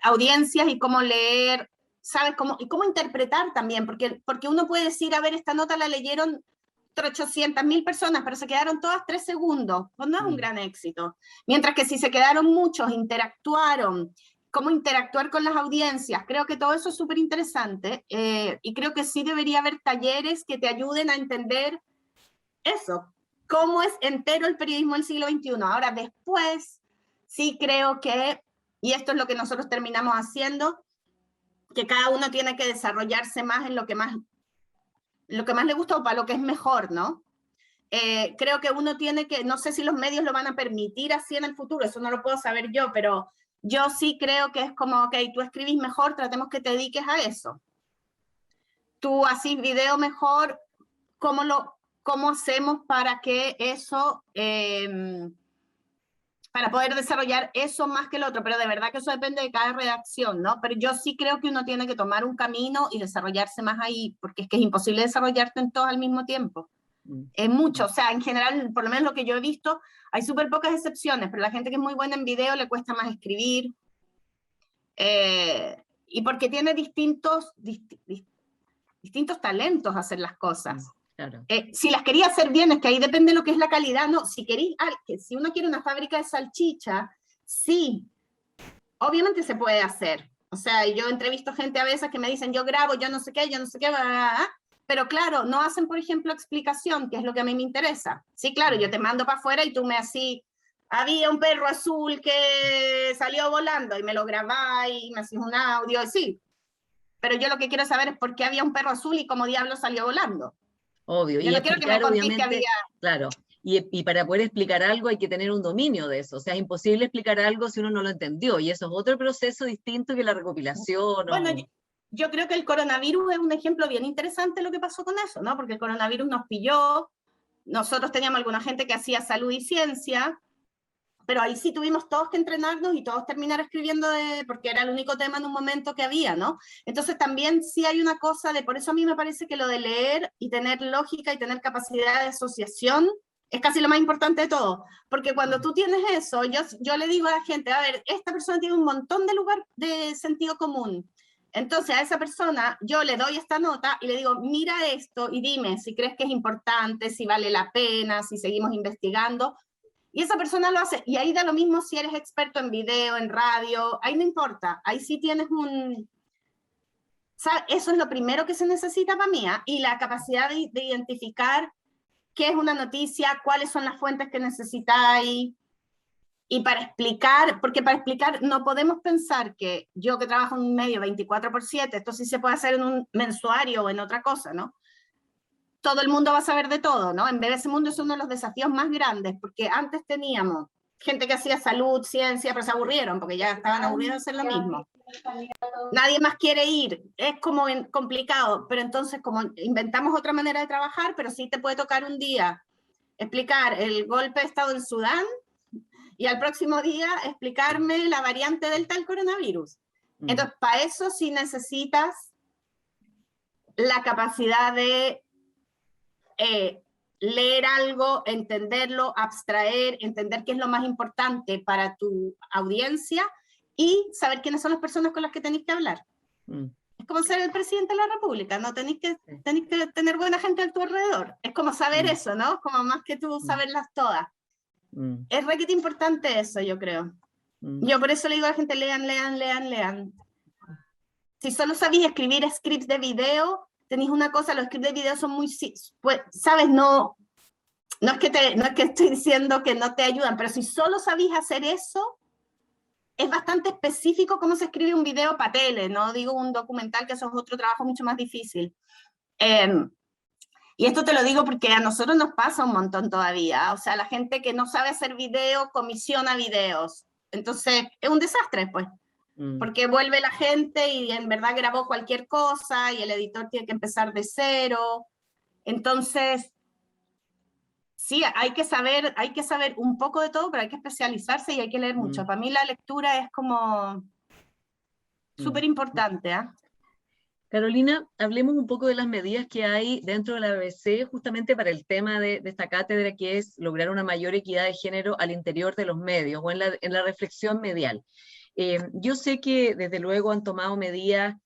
audiencias y cómo leer, ¿sabes? Y cómo interpretar también, porque uno puede decir, a ver, esta nota la leyeron 800.000 personas, pero se quedaron todas 3 segundos, pues no es un gran éxito. Mientras que si se quedaron muchos, interactuaron, cómo interactuar con las audiencias, creo que todo eso es súper interesante, y creo que sí debería haber talleres que te ayuden a entender eso, cómo es entero el periodismo del siglo XXI. Ahora, después, sí creo que, y esto es lo que nosotros terminamos haciendo, que cada uno tiene que desarrollarse más en lo que más le gusta o para lo que es mejor, ¿no? Creo que uno tiene que, no sé si los medios lo van a permitir así en el futuro, eso no lo puedo saber yo, pero yo sí creo que es como, ok, tú escribís mejor, tratemos que te dediques a eso. Tú hacís video mejor, ¿cómo hacemos para que eso, para poder desarrollar eso más que el otro? Pero de verdad que eso depende de cada redacción, ¿no? Pero yo sí creo que uno tiene que tomar un camino y desarrollarse más ahí, porque es que es imposible desarrollarte en todo al mismo tiempo. Es mucho, o sea, en general, por lo menos lo que yo he visto, hay súper pocas excepciones, pero la gente que es muy buena en video le cuesta más escribir, y porque tiene distintos talentos a hacer las cosas. Claro. Si las quería hacer bien, es que ahí depende de lo que es la calidad, no, si uno quiere una fábrica de salchicha, sí, obviamente se puede hacer. O sea, yo entrevisto gente a veces que me dicen, yo grabo, yo no sé qué, pero claro, no hacen, por ejemplo, explicación, que es lo que a mí me interesa. Sí, claro, yo te mando para afuera y tú me así, había un perro azul que salió volando y me lo grabáis y me hacís un audio, sí. Pero yo lo que quiero saber es por qué había un perro azul y cómo diablos salió volando. Obvio, Yo y no quiero que me explicar, contéis que obviamente, había... claro, y para poder explicar algo hay que tener un dominio de eso, o sea, es imposible explicar algo si uno no lo entendió, y eso es otro proceso distinto que la recopilación. Bueno, yo creo que el coronavirus es un ejemplo bien interesante de lo que pasó con eso, ¿no? Porque el coronavirus nos pilló, nosotros teníamos alguna gente que hacía salud y ciencia, pero ahí sí tuvimos todos que entrenarnos y todos terminar escribiendo porque era el único tema en un momento que había, ¿no? Entonces también sí hay una cosa por eso a mí me parece que lo de leer y tener lógica y tener capacidad de asociación es casi lo más importante de todo, porque cuando tú tienes eso, yo le digo a la gente, a ver, esta persona tiene un montón de sentido común, entonces a esa persona yo le doy esta nota y le digo, mira esto y dime si crees que es importante, si vale la pena, si seguimos investigando. Y esa persona lo hace. Y ahí da lo mismo si eres experto en video, en radio, ahí no importa. Ahí sí tienes ¿sabes? Eso es lo primero que se necesita para mí, ¿eh? Y la capacidad de identificar qué es una noticia, cuáles son las fuentes que necesitáis. Y para explicar, porque para explicar no podemos pensar que yo que trabajo en un medio 24/7, esto sí se puede hacer en un mensuario o en otra cosa, ¿no? Todo el mundo va a saber de todo, ¿no? En BBC Mundo es uno de los desafíos más grandes, porque antes teníamos gente que hacía salud, ciencia, pero se aburrieron, porque ya estaban aburridos de hacer lo mismo. Nadie más quiere ir, es como complicado, pero entonces como inventamos otra manera de trabajar, pero sí te puede tocar un día explicar el golpe de estado en Sudán y al próximo día explicarme la variante delta del coronavirus. Entonces, para eso sí necesitas la capacidad de leer algo, entenderlo, abstraer, entender qué es lo más importante para tu audiencia y saber quiénes son las personas con las que tenéis que hablar. Es como ser el presidente de la República, ¿no? Tenéis que tener buena gente a tu alrededor. Es como saber eso, ¿no? Como más que tú saberlas todas. Es requete importante eso, yo creo. Yo por eso le digo a la gente, lean. si solo sabéis escribir scripts de video, tenéis una cosa, los scripts de video son muy, pues, ¿sabes? No es que estoy diciendo que no te ayudan, pero si solo sabéis hacer eso, es bastante específico cómo se escribe un video para tele, no digo un documental, que eso es otro trabajo mucho más difícil. Y esto te lo digo porque a nosotros nos pasa un montón todavía, o sea, la gente que no sabe hacer video, comisiona videos. Entonces, es un desastre, pues. Porque vuelve la gente y en verdad grabó cualquier cosa y el editor tiene que empezar de cero. Entonces, sí, hay que saber un poco de todo, pero hay que especializarse y hay que leer mucho. Para mí la lectura es como súper importante, ¿eh? Carolina, hablemos un poco de las medidas que hay dentro de la BBC justamente para el tema de esta cátedra, que es lograr una mayor equidad de género al interior de los medios o en la reflexión medial. Yo sé que desde luego han tomado medidas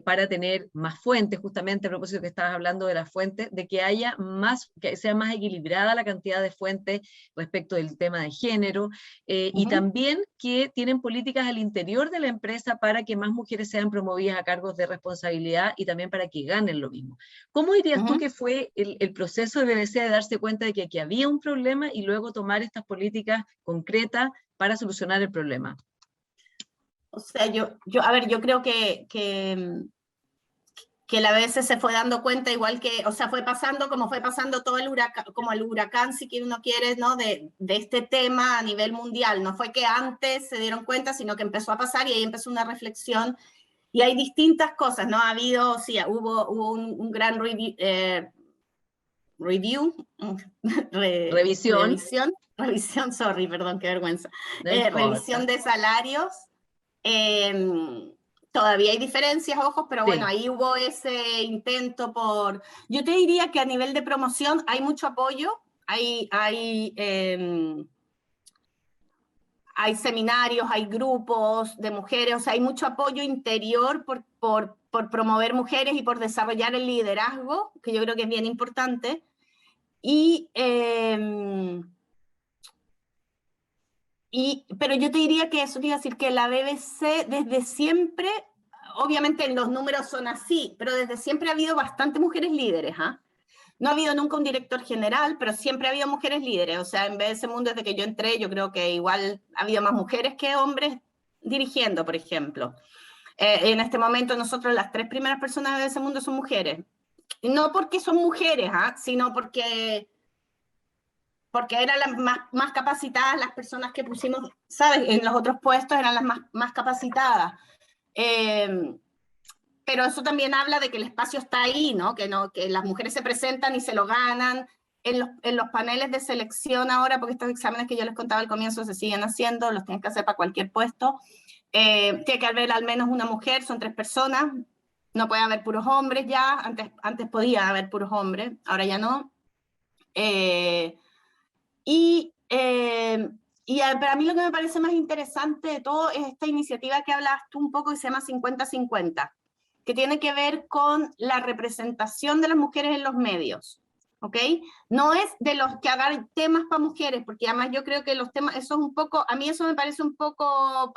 para tener más fuentes, justamente a propósito que estabas hablando de las fuentes, de que haya más, que sea más equilibrada la cantidad de fuentes respecto del tema de género, y también que tienen políticas al interior de la empresa para que más mujeres sean promovidas a cargos de responsabilidad y también para que ganen lo mismo. ¿Cómo dirías tú que fue el proceso de BBC de darse cuenta de que aquí había un problema y luego tomar estas políticas concretas para solucionar el problema? O sea, yo creo que la BBC se fue dando cuenta, igual que, o sea, fue pasando como fue pasando todo el huracán, si uno quiere, ¿no? De este tema a nivel mundial. No fue que antes se dieron cuenta, sino que empezó a pasar y ahí empezó una reflexión. Y hay distintas cosas, ¿no? Ha habido, sí, hubo un gran revisión, sorry, perdón, qué vergüenza. Revisión de salarios. Todavía hay diferencias, ojos, pero bueno, ahí hubo ese intento por... Yo te diría que a nivel de promoción hay mucho apoyo, hay seminarios, hay grupos de mujeres, o sea, hay mucho apoyo interior por promover mujeres y por desarrollar el liderazgo, que yo creo que es bien importante. Pero yo te diría que eso, quiero decir que la BBC desde siempre, obviamente los números son así, pero desde siempre ha habido bastantes mujeres líderes, ¿ah? No ha habido nunca un director general, pero siempre ha habido mujeres líderes. O sea, en BBC Mundo, desde que yo entré, yo creo que igual ha habido más mujeres que hombres dirigiendo, por ejemplo. En este momento nosotros las 3 primeras personas de BBC Mundo son mujeres. No porque son mujeres, ¿ah? Sino porque eran las más capacitadas, las personas que pusimos, ¿sabes? En los otros puestos eran las más capacitadas. Pero eso también habla de que el espacio está ahí, ¿no? Que las mujeres se presentan y se lo ganan. En los paneles de selección ahora, porque estos exámenes que yo les contaba al comienzo se siguen haciendo, los tienen que hacer para cualquier puesto. Tiene que haber al menos una mujer, son 3 personas. No puede haber puros hombres ya. Antes podía haber puros hombres, ahora ya no. Para mí lo que me parece más interesante de todo es esta iniciativa que hablas tú un poco, que se llama 50-50, que tiene que ver con la representación de las mujeres en los medios, ¿ok? No es de los que hagan temas para mujeres, porque además yo creo que los temas, eso es un poco, a mí eso me parece un poco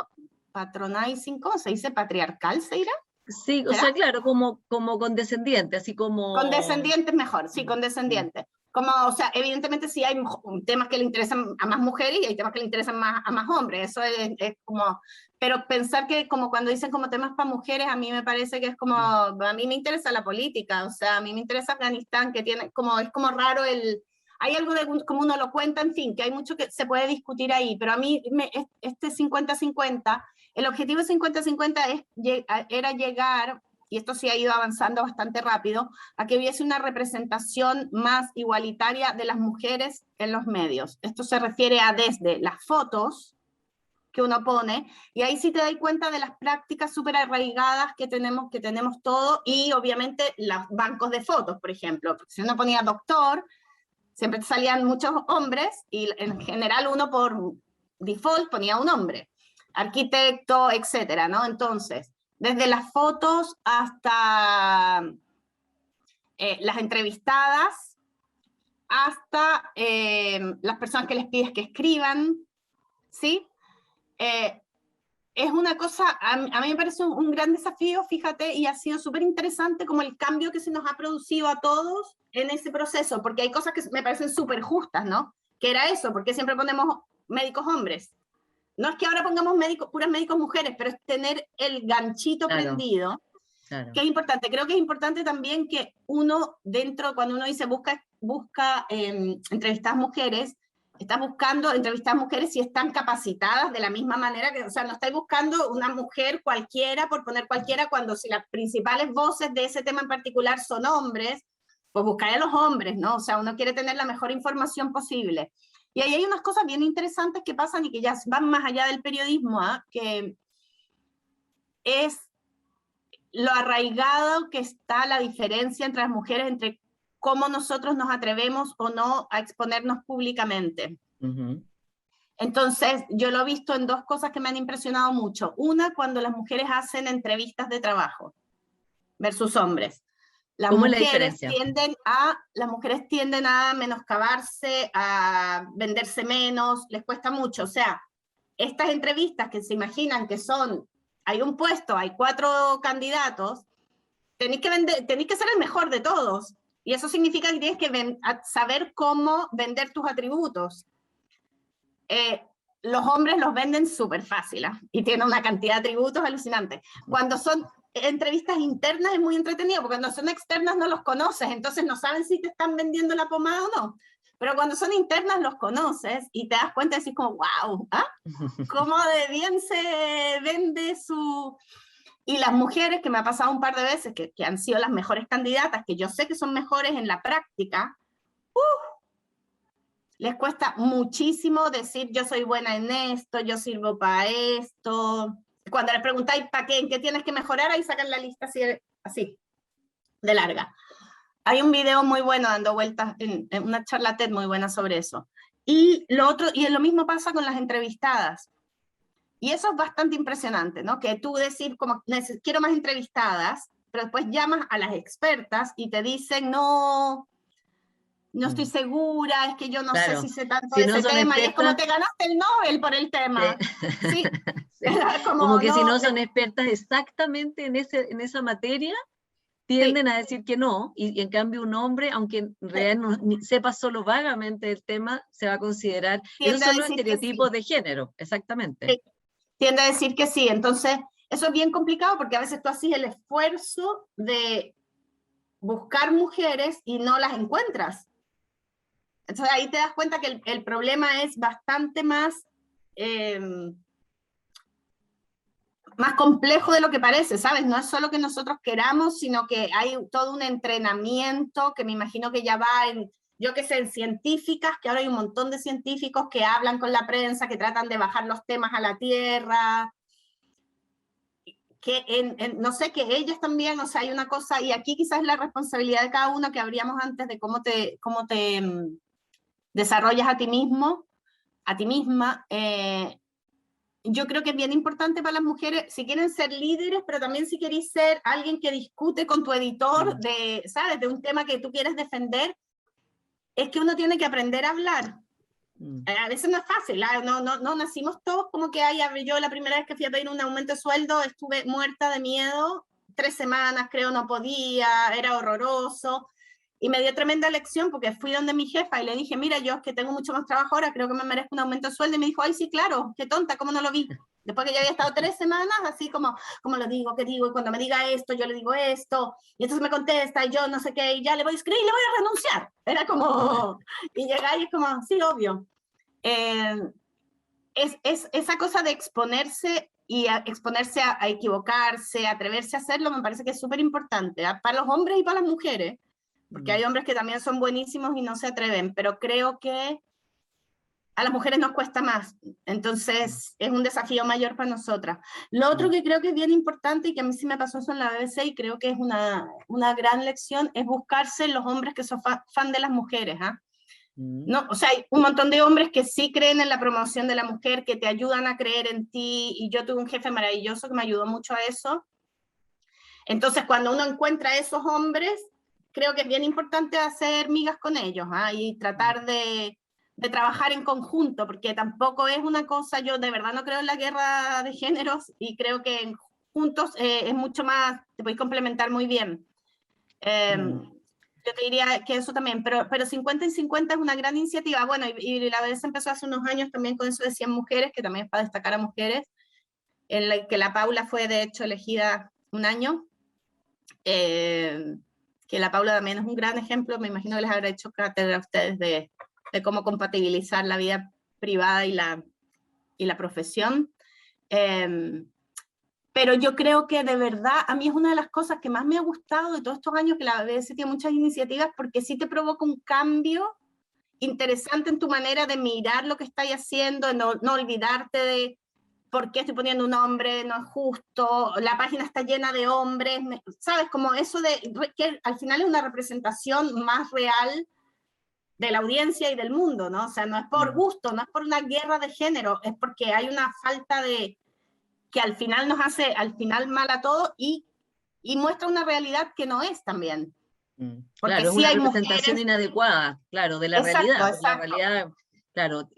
patronizing, ¿cómo se dice? Patriarcal, ¿se dirá? Sí, o sea, claro, como condescendiente, así como... Condescendiente es mejor, sí, condescendiente. Como, o sea, evidentemente sí hay temas que le interesan a más mujeres y hay temas que le interesan a más hombres, eso es como, pero pensar que como cuando dicen como temas para mujeres, a mí me parece que es como, a mí me interesa la política, o sea, a mí me interesa Afganistán, que tiene, como, es como raro hay algo de como uno lo cuenta, en fin, que hay mucho que se puede discutir ahí, pero a mí este 50-50, el objetivo de 50-50 era llegar, y esto sí ha ido avanzando bastante rápido, a que hubiese una representación más igualitaria de las mujeres en los medios. Esto se refiere a desde las fotos que uno pone, y ahí sí te das cuenta de las prácticas súper arraigadas que tenemos todo, y obviamente los bancos de fotos, por ejemplo, porque si uno ponía doctor, siempre te salían muchos hombres, y en general uno por default ponía un hombre, arquitecto, etcétera, ¿no? Entonces, desde las fotos hasta las entrevistadas, hasta las personas que les pides que escriban, ¿sí? es una cosa, a mí me parece un gran desafío, fíjate, y ha sido súper interesante como el cambio que se nos ha producido a todos en ese proceso, porque hay cosas que me parecen súper justas, ¿no? Que era eso, porque siempre ponemos médicos hombres. No es que ahora pongamos puras médicos mujeres, pero es tener el ganchito prendido, que es importante. Creo que es importante también que uno dentro, cuando uno dice busca entrevistas mujeres, estás buscando entrevistas mujeres si están capacitadas de la misma manera que, o sea, no estáis buscando una mujer cualquiera por poner cualquiera cuando si las principales voces de ese tema en particular son hombres, pues buscaré a los hombres, ¿no? O sea, uno quiere tener la mejor información posible. Y ahí hay unas cosas bien interesantes que pasan y que ya van más allá del periodismo, que es lo arraigado que está la diferencia entre las mujeres, entre cómo nosotros nos atrevemos o no a exponernos públicamente. Entonces, yo lo he visto en dos cosas que me han impresionado mucho. Una, cuando las mujeres hacen entrevistas de trabajo versus hombres. Las mujeres tienden a menoscabarse, a venderse menos, les cuesta mucho. O sea, estas entrevistas que se imaginan que son, hay un puesto, hay 4 candidatos, tenéis que ser el mejor de todos. Y eso significa que tienes que saber cómo vender tus atributos. Los hombres los venden súper fácil, y tienen una cantidad de atributos alucinantes. Cuando son entrevistas internas es muy entretenido, porque cuando son externas no los conoces, entonces no saben si te están vendiendo la pomada o no. Pero cuando son internas los conoces y te das cuenta y decís como, wow, cómo de bien se vende su... Y las mujeres, que me ha pasado un par de veces, que han sido las mejores candidatas, que yo sé que son mejores en la práctica, les cuesta muchísimo decir yo soy buena en esto, yo sirvo para esto. Cuando les preguntáis ¿para qué? ¿En qué tienes que mejorar? Ahí sacan la lista así de larga. Hay un video muy bueno dando vueltas en una charla TED muy buena sobre eso. Y lo mismo pasa con las entrevistadas. Y eso es bastante impresionante, ¿no? Que tú decir como quiero más entrevistadas, pero después llamas a las expertas y te dicen no estoy segura, es que yo no sé si sé tanto de ese tema, y es como te ganaste el Nobel por el tema. Sí. Sí. Como que si no son expertas exactamente en esa materia, tienden a decir que no, y en cambio un hombre, aunque en realidad no sepa solo vagamente el tema, se va a considerar, esos son los estereotipos de género, exactamente. Sí. Tiende a decir que sí, entonces eso es bien complicado porque a veces tú haces el esfuerzo de buscar mujeres y no las encuentras. Entonces ahí te das cuenta que el problema es bastante más complejo de lo que parece, ¿sabes? No es solo que nosotros queramos, sino que hay todo un entrenamiento que me imagino que ya va en, yo qué sé, en científicas, que ahora hay un montón de científicos que hablan con la prensa, que tratan de bajar los temas a la tierra, que no sé, que ellas también, o sea, hay una cosa, y aquí quizás es la responsabilidad de cada uno que habríamos antes de cómo te desarrollas a ti mismo, a ti misma. Yo creo que es bien importante para las mujeres, si quieren ser líderes, pero también si queréis ser alguien que discute con tu editor ¿sabes? De un tema que tú quieres defender, es que uno tiene que aprender a hablar. A veces no es fácil, no nacimos todos como que yo la primera vez que fui a pedir un aumento de sueldo estuve muerta de miedo, 3 semanas creo no podía, era horroroso, y me dio tremenda lección porque fui donde mi jefa y le dije, mira, yo es que tengo mucho más trabajo ahora, creo que me merezco un aumento de sueldo, y me dijo, ay sí, claro, qué tonta, ¿cómo no lo vi? Después que ya había estado 3 semanas, así como lo digo, qué digo, y cuando me diga esto, yo le digo esto, y entonces me contesta, y yo no sé qué, y ya le voy a escribir, y le voy a renunciar. Era como, y llega y es como, sí, obvio. Es esa cosa de exponerse y exponerse a equivocarse, a atreverse a hacerlo, me parece que es súper importante, para los hombres y para las mujeres, porque hay hombres que también son buenísimos y no se atreven, pero creo que a las mujeres nos cuesta más, entonces es un desafío mayor para nosotras. Lo otro que creo que es bien importante y que a mí sí me pasó eso en la BBC y creo que es una gran lección, es buscarse los hombres que son fan de las mujeres, No, o sea, hay un montón de hombres que sí creen en la promoción de la mujer, que te ayudan a creer en ti, y yo tuve un jefe maravilloso que me ayudó mucho a eso. Entonces, cuando uno encuentra a esos hombres, creo que es bien importante hacer migas con ellos, y tratar de de trabajar en conjunto, porque tampoco es una cosa, yo de verdad no creo en la guerra de géneros y creo que juntos es mucho más, te podéis complementar muy bien. Yo te diría que eso también, pero 50 y 50 es una gran iniciativa. Bueno, y la vez empezó hace unos años también con eso de 100 mujeres, que también es para destacar a mujeres, en la que la Paula fue de hecho elegida un año, que la Paula también es un gran ejemplo, me imagino que les habrá hecho cátedra a ustedes de cómo compatibilizar la vida privada y la profesión. Pero yo creo que de verdad, a mí es una de las cosas que más me ha gustado de todos estos años que la BBC tiene muchas iniciativas, porque sí te provoca un cambio interesante en tu manera de mirar lo que estáis haciendo, no olvidarte de por qué estoy poniendo un hombre, no es justo, la página está llena de hombres, ¿sabes? Como eso de que al final es una representación más real de la audiencia y del mundo, ¿no? O sea, no es por gusto, no es por una guerra de género, es porque hay una falta de que al final nos hace al final mal a todos y muestra una realidad que no es también. Porque Claro, es sí una hay representación mujeres... inadecuada, claro, de la Exacto, realidad. Porque la exacto. realidad, claro,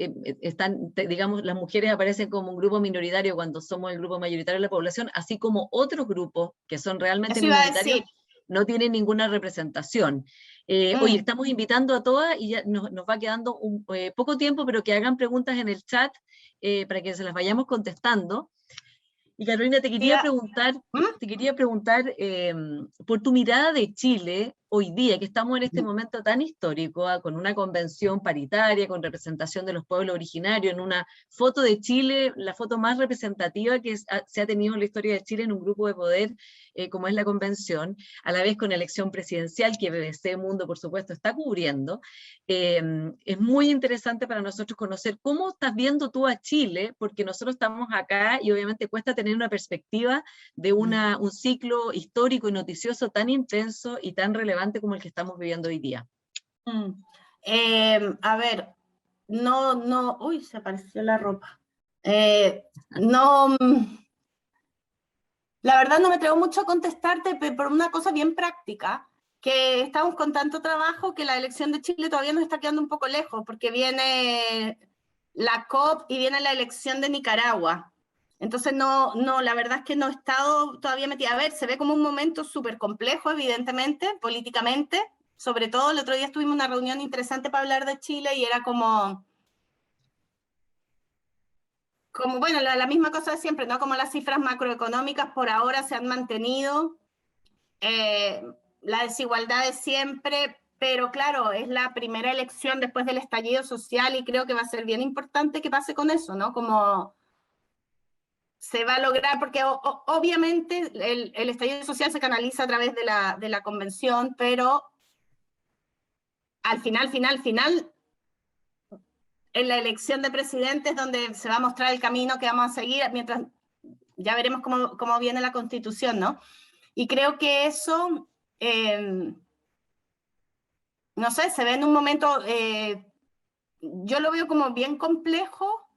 digamos, las mujeres aparecen como un grupo minoritario cuando somos el grupo mayoritario de la población, así como otros grupos que son realmente Eso iba a minoritarios decir. no tienen ninguna representación. Oye, estamos invitando a todas y ya nos va quedando poco tiempo, pero que hagan preguntas en el chat para que se las vayamos contestando. Y Carolina, te quería preguntar por tu mirada de Chile hoy día, que estamos en este momento tan histórico, con una convención paritaria, con representación de los pueblos originarios, en una foto de Chile, la foto más representativa que se ha tenido en la historia de Chile en un grupo de poder como es la convención, a la vez con elección presidencial que BBC Mundo, por supuesto, está cubriendo. Es muy interesante para nosotros conocer cómo estás viendo tú a Chile, porque nosotros estamos acá y obviamente cuesta tener una perspectiva de un ciclo histórico y noticioso tan intenso y tan relevante como el que estamos viviendo hoy día. A ver, uy, se apareció la ropa. No, la verdad no me atrevo mucho a contestarte por una cosa bien práctica, que estamos con tanto trabajo que la elección de Chile todavía nos está quedando un poco lejos, porque viene la COP y viene la elección de Nicaragua. Entonces no, la verdad es que no he estado todavía metida. A ver, se ve como un momento súper complejo, evidentemente, políticamente. Sobre todo, el otro día tuvimos una reunión interesante para hablar de Chile y era como bueno, la misma cosa de siempre, ¿no? Como las cifras macroeconómicas por ahora se han mantenido, la desigualdad de siempre, pero claro, es la primera elección después del estallido social y creo que va a ser bien importante que pase con eso, ¿no? Como se va a lograr, porque obviamente el estallido social se canaliza a través de la convención, pero al final, en la elección de presidentes donde se va a mostrar el camino que vamos a seguir, mientras ya veremos cómo viene la constitución, ¿no? Y creo que eso, no sé, se ve en un momento, yo lo veo como bien complejo,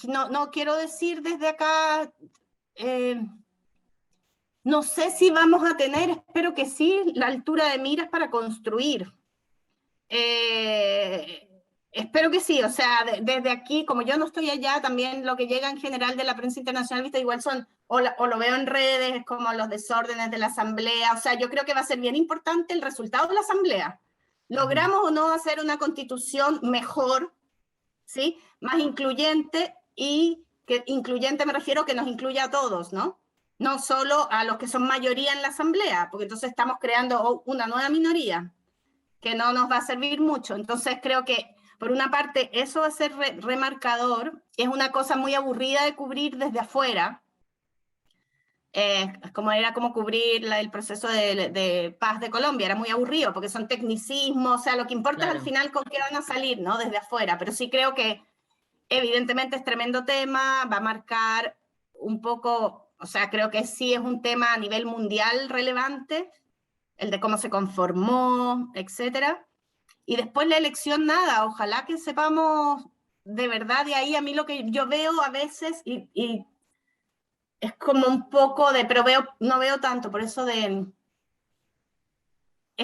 no quiero decir desde acá, no sé si vamos a tener, espero que sí, la altura de miras para construir. Espero que sí, o sea, desde aquí, como yo no estoy allá, también lo que llega en general de la prensa internacional, viste, igual son, o lo veo en redes, como los desórdenes de la asamblea, o sea, yo creo que va a ser bien importante el resultado de la asamblea. ¿Logramos o no hacer una constitución mejor, ¿sí? Más incluyente, y que incluyente me refiero que nos incluya a todos, ¿no? No solo a los que son mayoría en la asamblea, porque entonces estamos creando una nueva minoría que no nos va a servir mucho. Entonces creo que, por una parte, eso va a ser remarcador, es una cosa muy aburrida de cubrir desde afuera, era como cubrir el proceso de paz de Colombia, era muy aburrido, porque son tecnicismos, o sea, lo que importa es al final con qué van a salir, ¿no? Desde afuera, pero sí creo que evidentemente es tremendo tema, va a marcar un poco, o sea, creo que sí es un tema a nivel mundial relevante, el de cómo se conformó, etcétera. Y después la elección, nada, ojalá que sepamos de verdad, de ahí a mí lo que yo veo a veces, y es como un poco de, pero no veo tanto, por eso es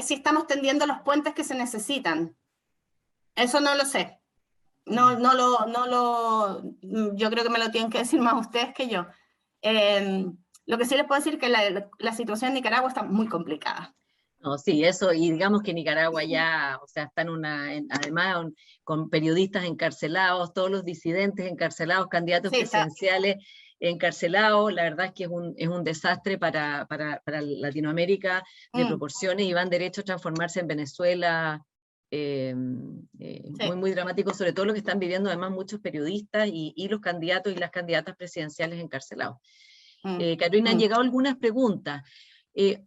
si estamos tendiendo los puentes que se necesitan. Eso no lo sé. Yo creo que me lo tienen que decir más ustedes que yo. Lo que sí les puedo decir es que la situación en Nicaragua está muy complicada. No, sí, eso, y digamos que Nicaragua ya, o sea, está además con periodistas encarcelados, todos los disidentes encarcelados, candidatos Sí, está. presidenciales encarcelados, la verdad es que es un desastre para Latinoamérica de proporciones y van derecho a transformarse en Venezuela, muy, Sí. muy dramático, sobre todo lo que están viviendo además muchos periodistas y los candidatos y las candidatas presidenciales encarcelados. Carolina, han llegado algunas preguntas.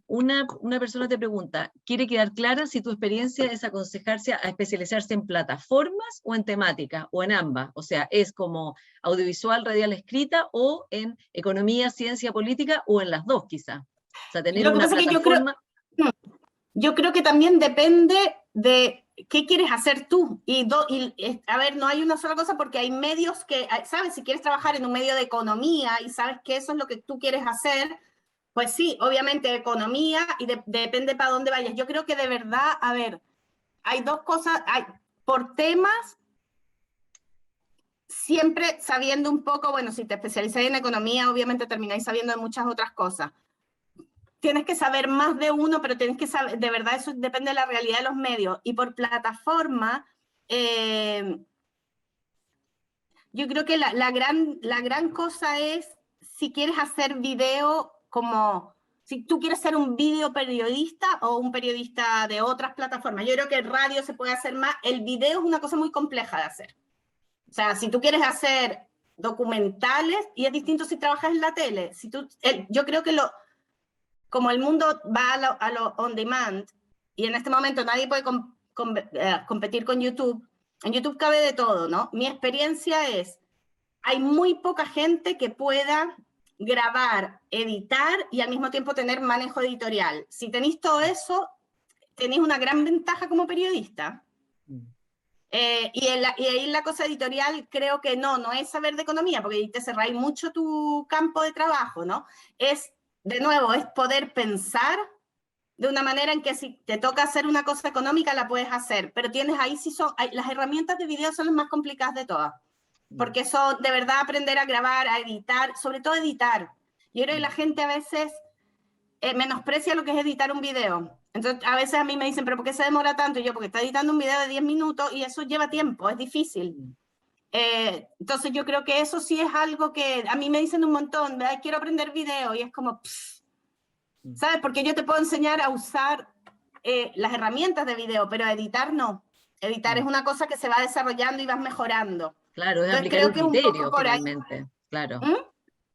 Una persona te pregunta, ¿quiere quedar clara si tu experiencia es aconsejarse a especializarse en plataformas o en temáticas o en ambas? O sea, ¿es como audiovisual, radial, escrita o en economía, ciencia, política o en las dos quizás? O sea, tener Lo que una pasa es que plataforma... yo creo que también depende de qué quieres hacer tú. A ver, no hay una sola cosa porque hay medios que, ¿sabes? Si quieres trabajar en un medio de economía y sabes que eso es lo que tú quieres hacer, pues sí, obviamente economía y depende para dónde vayas. Yo creo que de verdad, a ver, hay dos cosas, por temas, siempre sabiendo un poco, bueno, si te especializáis en economía, obviamente termináis sabiendo de muchas otras cosas. Tienes que saber más de uno, pero tienes que saber, de verdad eso depende de la realidad de los medios. Y por plataforma, yo creo que la gran cosa es si quieres hacer video como, si tú quieres ser un video periodista o un periodista de otras plataformas. Yo creo que el radio se puede hacer más, el video es una cosa muy compleja de hacer. O sea, si tú quieres hacer documentales, y es distinto si trabajas en la tele, yo creo que como el mundo va a lo on demand, y en este momento nadie puede competir con YouTube, en YouTube cabe de todo, ¿no? Mi experiencia es, hay muy poca gente que pueda grabar, editar y al mismo tiempo tener manejo editorial. Si tenéis todo eso, tenéis una gran ventaja como periodista. Y ahí la cosa editorial creo que no es saber de economía, porque ahí te cerráis mucho tu campo de trabajo, ¿no? De nuevo, es poder pensar de una manera en que si te toca hacer una cosa económica la puedes hacer, pero tienes ahí las herramientas de video son las más complicadas de todas, porque son de verdad aprender a grabar, a editar, sobre todo editar. Yo creo que la gente a veces menosprecia lo que es editar un video. Entonces, a veces a mí me dicen, ¿pero por qué se demora tanto? Y yo, porque está editando un video de 10 minutos y eso lleva tiempo, es difícil. Entonces, yo creo que eso sí es algo que a mí me dicen un montón, quiero aprender video, y es como, ¿sabes? Porque yo te puedo enseñar a usar las herramientas de video, pero a editar no. Editar es una cosa que se va desarrollando y vas mejorando. Claro, es Entonces, aplicar creo un que es un poco criterio por ahí. finalmente, claro.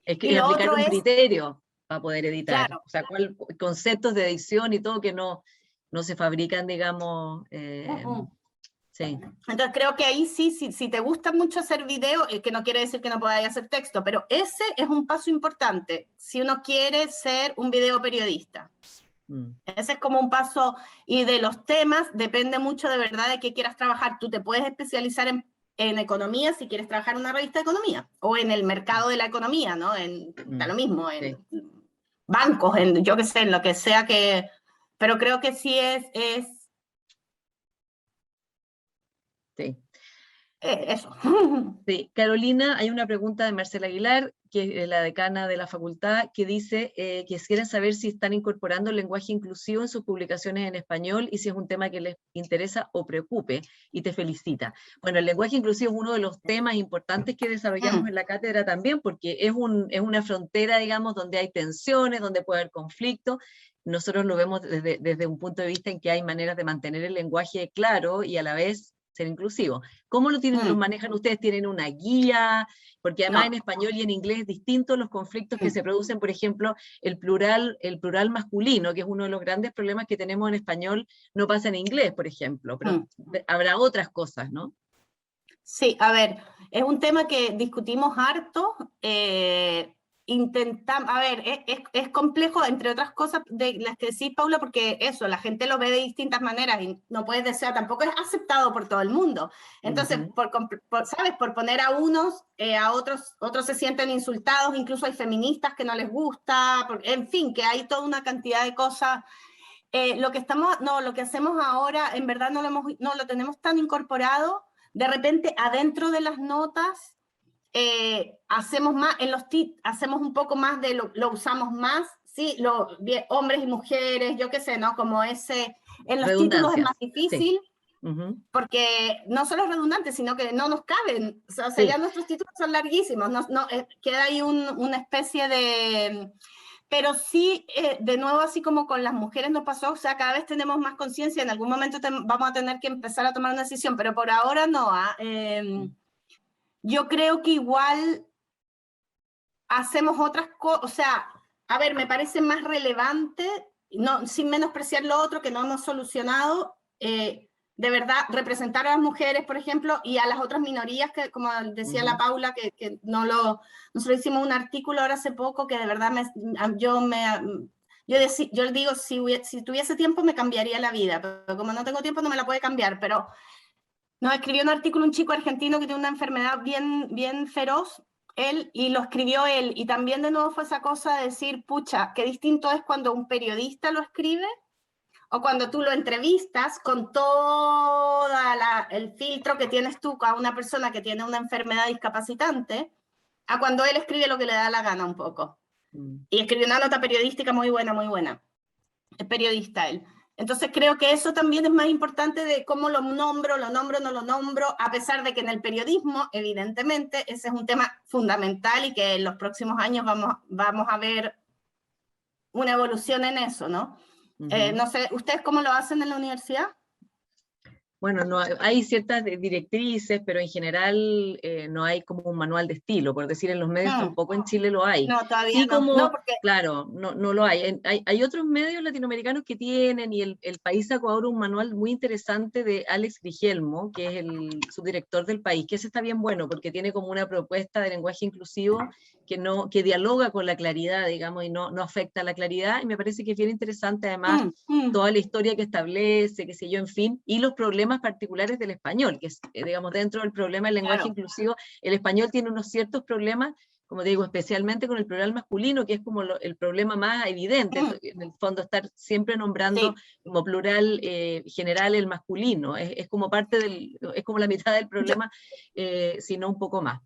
Es Y que es lo aplicar otro un es, criterio para poder editar. claro, O sea, conceptos de edición y todo que no se fabrican, digamos, sí. entonces creo que ahí sí, si te gusta mucho hacer video, que no quiere decir que no podáis hacer texto, pero ese es un paso importante si uno quiere ser un video periodista. Ese es como un paso, y de los temas depende mucho de verdad de qué quieras trabajar. Tú te puedes especializar en economía si quieres trabajar en una revista de economía, o en el mercado de la economía, ¿no? Da lo mismo, en bancos, yo qué sé, en lo que sea que... Pero creo que sí Sí. eso. Sí, Carolina, hay una pregunta de Marcela Aguilar, que es la decana de la facultad, que dice que quieren saber si están incorporando el lenguaje inclusivo en sus publicaciones en español y si es un tema que les interesa o preocupe, y te felicita. Bueno, el lenguaje inclusivo es uno de los temas importantes que desarrollamos en la cátedra también, porque es una frontera, digamos, donde hay tensiones, donde puede haber conflicto. Nosotros lo vemos desde un punto de vista en que hay maneras de mantener el lenguaje claro y a la vez ser inclusivo. ¿Cómo lo manejan ustedes? ¿Tienen una guía? Porque además en español y en inglés es distinto los conflictos que se producen, por ejemplo, el plural masculino, que es uno de los grandes problemas que tenemos en español, no pasa en inglés, por ejemplo, pero habrá otras cosas, ¿no? Sí, a ver, es un tema que discutimos harto. Intentamos, a ver, es complejo, entre otras cosas de las que decís, Paula, porque eso, la gente lo ve de distintas maneras y no puedes desear, tampoco es aceptado por todo el mundo. Entonces, ¿sabes? Por poner a unos, a otros se sienten insultados, incluso hay feministas que no les gusta, en fin, que hay toda una cantidad de cosas. Lo que hacemos ahora, en verdad no lo tenemos tan incorporado. De repente, adentro de las notas, hacemos más, hacemos un poco más lo usamos más, ¿sí? Hombres y mujeres, yo qué sé, ¿no? Como en los títulos es más Redundancias, sí. difícil, porque no solo es redundante, sino que no nos caben. O sea, Sí. ya nuestros títulos son larguísimos, queda ahí una especie de... Pero sí, de nuevo, así como con las mujeres nos pasó, o sea, cada vez tenemos más conciencia, en algún momento vamos a tener que empezar a tomar una decisión, pero por ahora no. Yo creo que igual hacemos otras cosas, o sea, a ver, me parece más relevante, no, sin menospreciar lo otro que no hemos solucionado, de verdad, representar a las mujeres, por ejemplo, y a las otras minorías, que como decía la Paula, que nosotros hicimos un artículo ahora hace poco que de verdad yo digo, si tuviese tiempo me cambiaría la vida, pero como no tengo tiempo no me la puede cambiar, pero nos escribió un artículo un chico argentino que tiene una enfermedad bien feroz, y lo escribió él, y también de nuevo fue esa cosa de decir, pucha, qué distinto es cuando un periodista lo escribe, o cuando tú lo entrevistas con todo el filtro que tienes tú a una persona que tiene una enfermedad discapacitante, a cuando él escribe lo que le da la gana un poco. Y escribió una nota periodística muy buena, muy buena. Es periodista él. Entonces creo que eso también es más importante de cómo lo nombro, no lo nombro, a pesar de que en el periodismo, evidentemente, ese es un tema fundamental y que en los próximos años vamos a ver una evolución en eso, ¿no? No sé, ¿ustedes cómo lo hacen en la universidad? Bueno, no hay ciertas directrices, pero en general no hay como un manual de estilo, por decir, en los medios tampoco en Chile lo hay. No, todavía sí, no. como, No, porque... claro, no lo hay. Hay otros medios latinoamericanos que tienen, y el País sacó ahora un manual muy interesante de Alex Grigelmo, que es el subdirector del País, que ese está bien bueno, porque tiene como una propuesta de lenguaje inclusivo que dialoga con la claridad, digamos, y no afecta a la claridad, y me parece que es bien interesante, además, toda la historia que establece, qué sé yo, en fin, y los problemas particulares del español, que es, digamos, dentro del problema del lenguaje inclusivo, el español tiene unos ciertos problemas, como te digo, especialmente con el plural masculino, que es como el problema más evidente, en el fondo estar siempre nombrando como plural general el masculino, es como parte es como la mitad del problema, si no un poco más.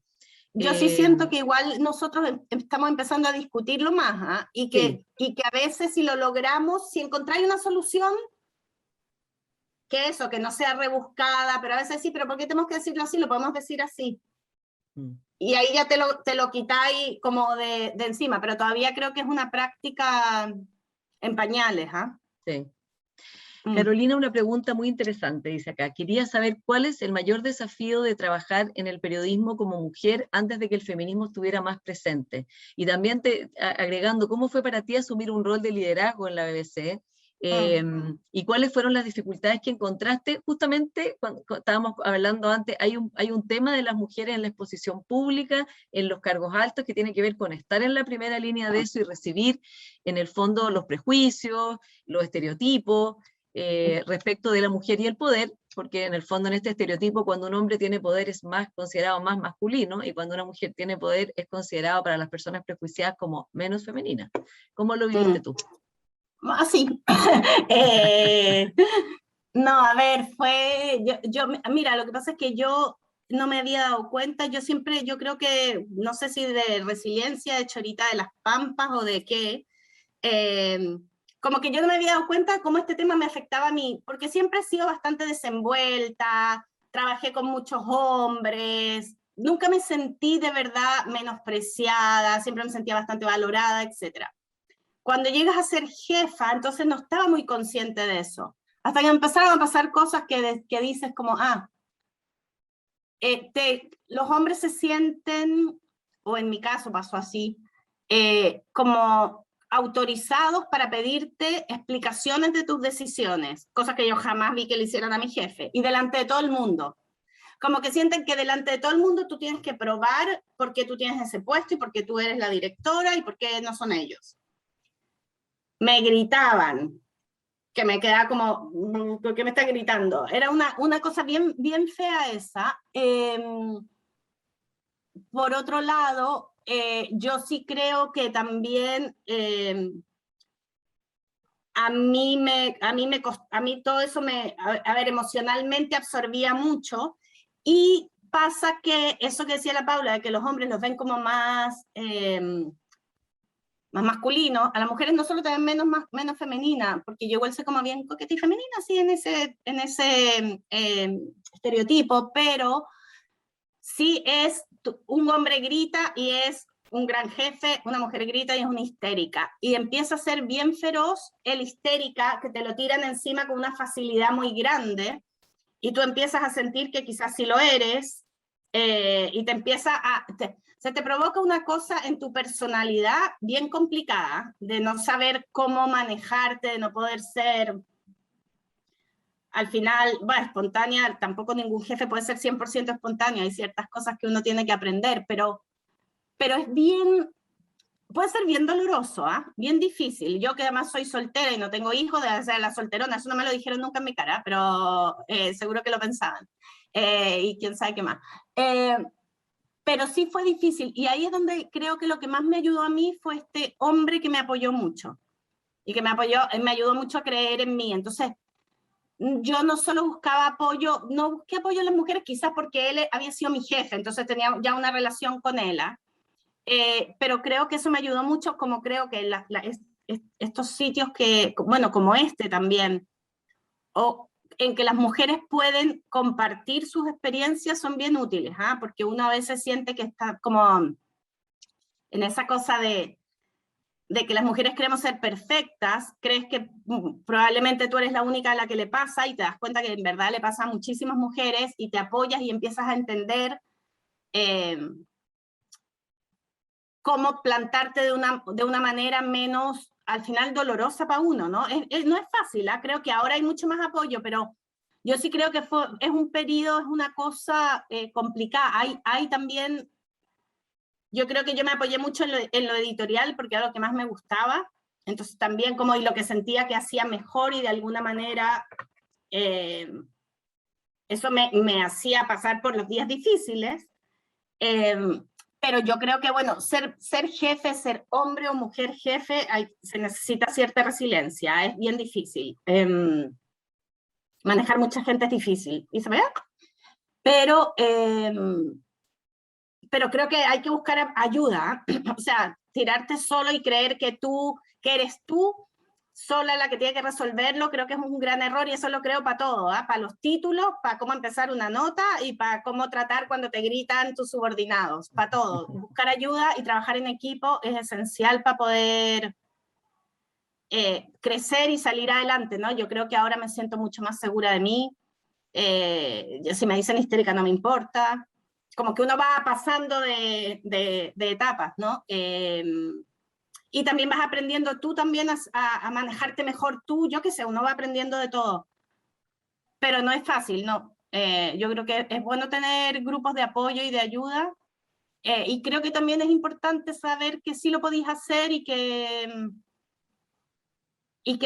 Yo sí siento que igual nosotros estamos empezando a discutirlo más, y que a veces si lo logramos, si encontráis una solución, que no sea rebuscada, pero a veces sí, pero ¿por qué tenemos que decirlo así? Lo podemos decir así. Y ahí ya te lo quitáis como de encima, pero todavía creo que es una práctica en pañales. Sí. Carolina, una pregunta muy interesante, dice acá. Quería saber cuál es el mayor desafío de trabajar en el periodismo como mujer antes de que el feminismo estuviera más presente. Y también agregando, ¿cómo fue para ti asumir un rol de liderazgo en la BBC? ¿Y cuáles fueron las dificultades que encontraste? Justamente, cuando estábamos hablando antes, hay un tema de las mujeres en la exposición pública, en los cargos altos, que tiene que ver con estar en la primera línea de eso y recibir, en el fondo, los prejuicios, los estereotipos, respecto de la mujer y el poder, porque en el fondo en este estereotipo cuando un hombre tiene poder es más considerado más masculino, y cuando una mujer tiene poder es considerado para las personas prejuiciadas como menos femenina. ¿Cómo lo viviste tú? Así. No, a ver, mira, lo que pasa es que yo no me había dado cuenta, yo creo que, no sé si de resiliencia, de Chorita de las Pampas o de qué, como que yo no me había dado cuenta cómo este tema me afectaba a mí, porque siempre he sido bastante desenvuelta, trabajé con muchos hombres, nunca me sentí de verdad menospreciada, siempre me sentía bastante valorada, etc. Cuando llegas a ser jefa, entonces no estaba muy consciente de eso, hasta que empezaron a pasar cosas que dices como, los hombres se sienten, o en mi caso pasó así, como autorizados para pedirte explicaciones de tus decisiones, cosas que yo jamás vi que le hicieran a mi jefe, y delante de todo el mundo. Como que sienten que delante de todo el mundo tú tienes que probar por qué tú tienes ese puesto y por qué tú eres la directora y por qué no son ellos. Me gritaban, que me quedaba como, ¿por qué me está gritando? Era una cosa bien fea esa. Por otro lado, yo sí creo que también a mí todo eso a ver, emocionalmente absorbía mucho, y pasa que eso que decía la Paula, de que los hombres los ven como más masculinos, a las mujeres no solo te ven menos femenina, porque yo igual soy como bien coqueta y femenina, así en ese estereotipo, pero sí es un hombre grita y es un gran jefe, una mujer grita y es una histérica. Y empieza a ser bien feroz el histérica, que te lo tiran encima con una facilidad muy grande, y tú empiezas a sentir que quizás sí lo eres, y te empieza se te provoca una cosa en tu personalidad bien complicada, de no saber cómo manejarte, de no poder ser, al final, bueno, espontánea, tampoco ningún jefe puede ser 100% espontáneo, hay ciertas cosas que uno tiene que aprender, pero es bien, puede ser bien doloroso, bien difícil. Yo que además soy soltera y no tengo hijos, de ser la solterona, eso no me lo dijeron nunca en mi cara, pero seguro que lo pensaban. Y quién sabe qué más. Pero sí fue difícil, y ahí es donde creo que lo que más me ayudó a mí fue este hombre que me apoyó mucho, y que me ayudó mucho a creer en mí. Entonces, yo no solo buscaba apoyo, no busqué apoyo en las mujeres, quizás porque él había sido mi jefe, entonces tenía ya una relación con él, pero creo que eso me ayudó mucho, como creo que estos sitios que, bueno, como este también, o en que las mujeres pueden compartir sus experiencias, son bien útiles, porque uno a veces siente que está como en esa cosa de que las mujeres queremos ser perfectas, crees que probablemente tú eres la única a la que le pasa, y te das cuenta que en verdad le pasa a muchísimas mujeres, y te apoyas y empiezas a entender cómo plantarte de una manera menos, al final, dolorosa para uno, ¿no? No es fácil, creo que ahora hay mucho más apoyo, pero yo sí creo que es un periodo, es una cosa complicada. Hay también, yo creo que yo me apoyé mucho en lo editorial, porque era lo que más me gustaba, entonces también como y lo que sentía que hacía mejor, y de alguna manera eso me hacía pasar por los días difíciles. Pero yo creo que, bueno, ser jefe, ser hombre o mujer jefe, se necesita cierta resiliencia, es bien difícil. Manejar mucha gente es difícil, ¿y se ve? Pero creo que hay que buscar ayuda, o sea, tirarte solo y creer que eres tú sola la que tiene que resolverlo, creo que es un gran error, y eso lo creo para todo, para los títulos, para cómo empezar una nota, y para cómo tratar cuando te gritan tus subordinados, para todo. Buscar ayuda y trabajar en equipo es esencial para poder crecer y salir adelante, ¿no? Yo creo que ahora me siento mucho más segura de mí. Si me dicen histérica no me importa, como que uno va pasando de etapas, ¿no? Y también vas aprendiendo tú también a manejarte mejor tú, yo qué sé, uno va aprendiendo de todo. Pero no es fácil, no. Yo creo que es bueno tener grupos de apoyo y de ayuda, y creo que también es importante saber que sí lo podéis hacer, y que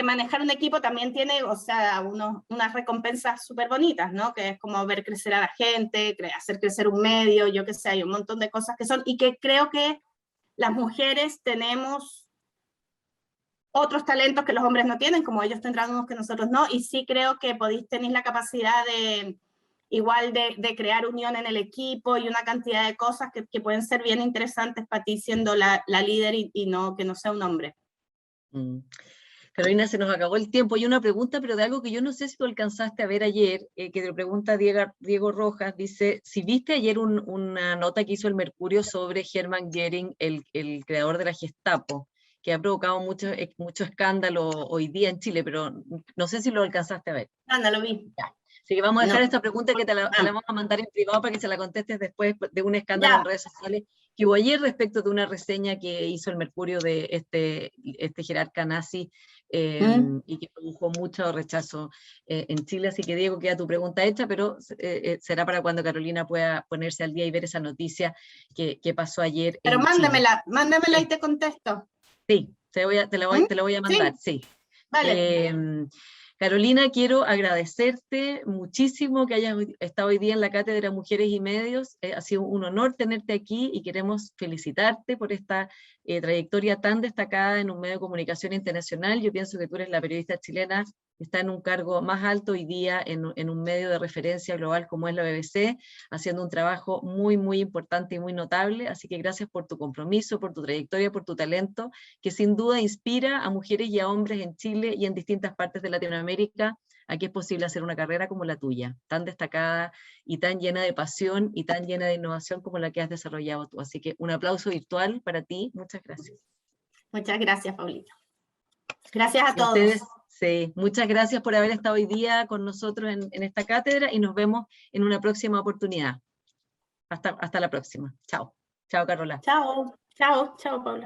manejar un equipo también tiene, o sea, unas recompensas súper bonitas, ¿no? Que es como ver crecer a la gente, hacer crecer un medio, yo qué sé, hay un montón de cosas que son, y que creo que las mujeres tenemos otros talentos que los hombres no tienen, como ellos tendrán unos que nosotros no, y sí creo que tenéis la capacidad de crear unión en el equipo, y una cantidad de cosas que pueden ser bien interesantes para ti siendo la líder, y no que no sea un hombre. Carolina, se nos acabó el tiempo. Y una pregunta, pero de algo que yo no sé si tú alcanzaste a ver ayer, que te lo pregunta Diego Rojas, dice, si viste ayer una nota que hizo el Mercurio sobre Hermann Göring, el creador de la Gestapo, que ha provocado mucho escándalo hoy día en Chile, pero no sé si lo alcanzaste a ver. Anda, lo vi. Ya. Así que vamos a dejar esta pregunta, que te la vamos a mandar en privado para que se la contestes después de un escándalo en redes sociales que hubo ayer respecto de una reseña que hizo el Mercurio de este jerarca nazi, y que produjo mucho rechazo en Chile. Así que, Diego, queda tu pregunta hecha, pero será para cuando Carolina pueda ponerse al día y ver esa noticia que pasó ayer. Pero mándamela y te contesto. Sí, te lo voy a mandar, sí. Vale. Carolina, quiero agradecerte muchísimo que hayas estado hoy día en la Cátedra Mujeres y Medios. Ha sido un honor tenerte aquí, y queremos felicitarte por esta trayectoria tan destacada en un medio de comunicación internacional. Yo pienso que tú eres la periodista chilena que está en un cargo más alto hoy día en un medio de referencia global como es la BBC, haciendo un trabajo muy, muy importante y muy notable. Así que gracias por tu compromiso, por tu trayectoria, por tu talento, que sin duda inspira a mujeres y a hombres en Chile y en distintas partes de Latinoamérica a que es posible hacer una carrera como la tuya, tan destacada y tan llena de pasión y tan llena de innovación como la que has desarrollado tú. Así que un aplauso virtual para ti. Muchas gracias. Muchas gracias, Paulita. Gracias a Y a todos. ustedes, sí, muchas gracias por haber estado hoy día con nosotros en esta cátedra y nos vemos en una próxima oportunidad. Hasta la próxima. Chao. Chao, Carola. Chao, chao, chao, Paula.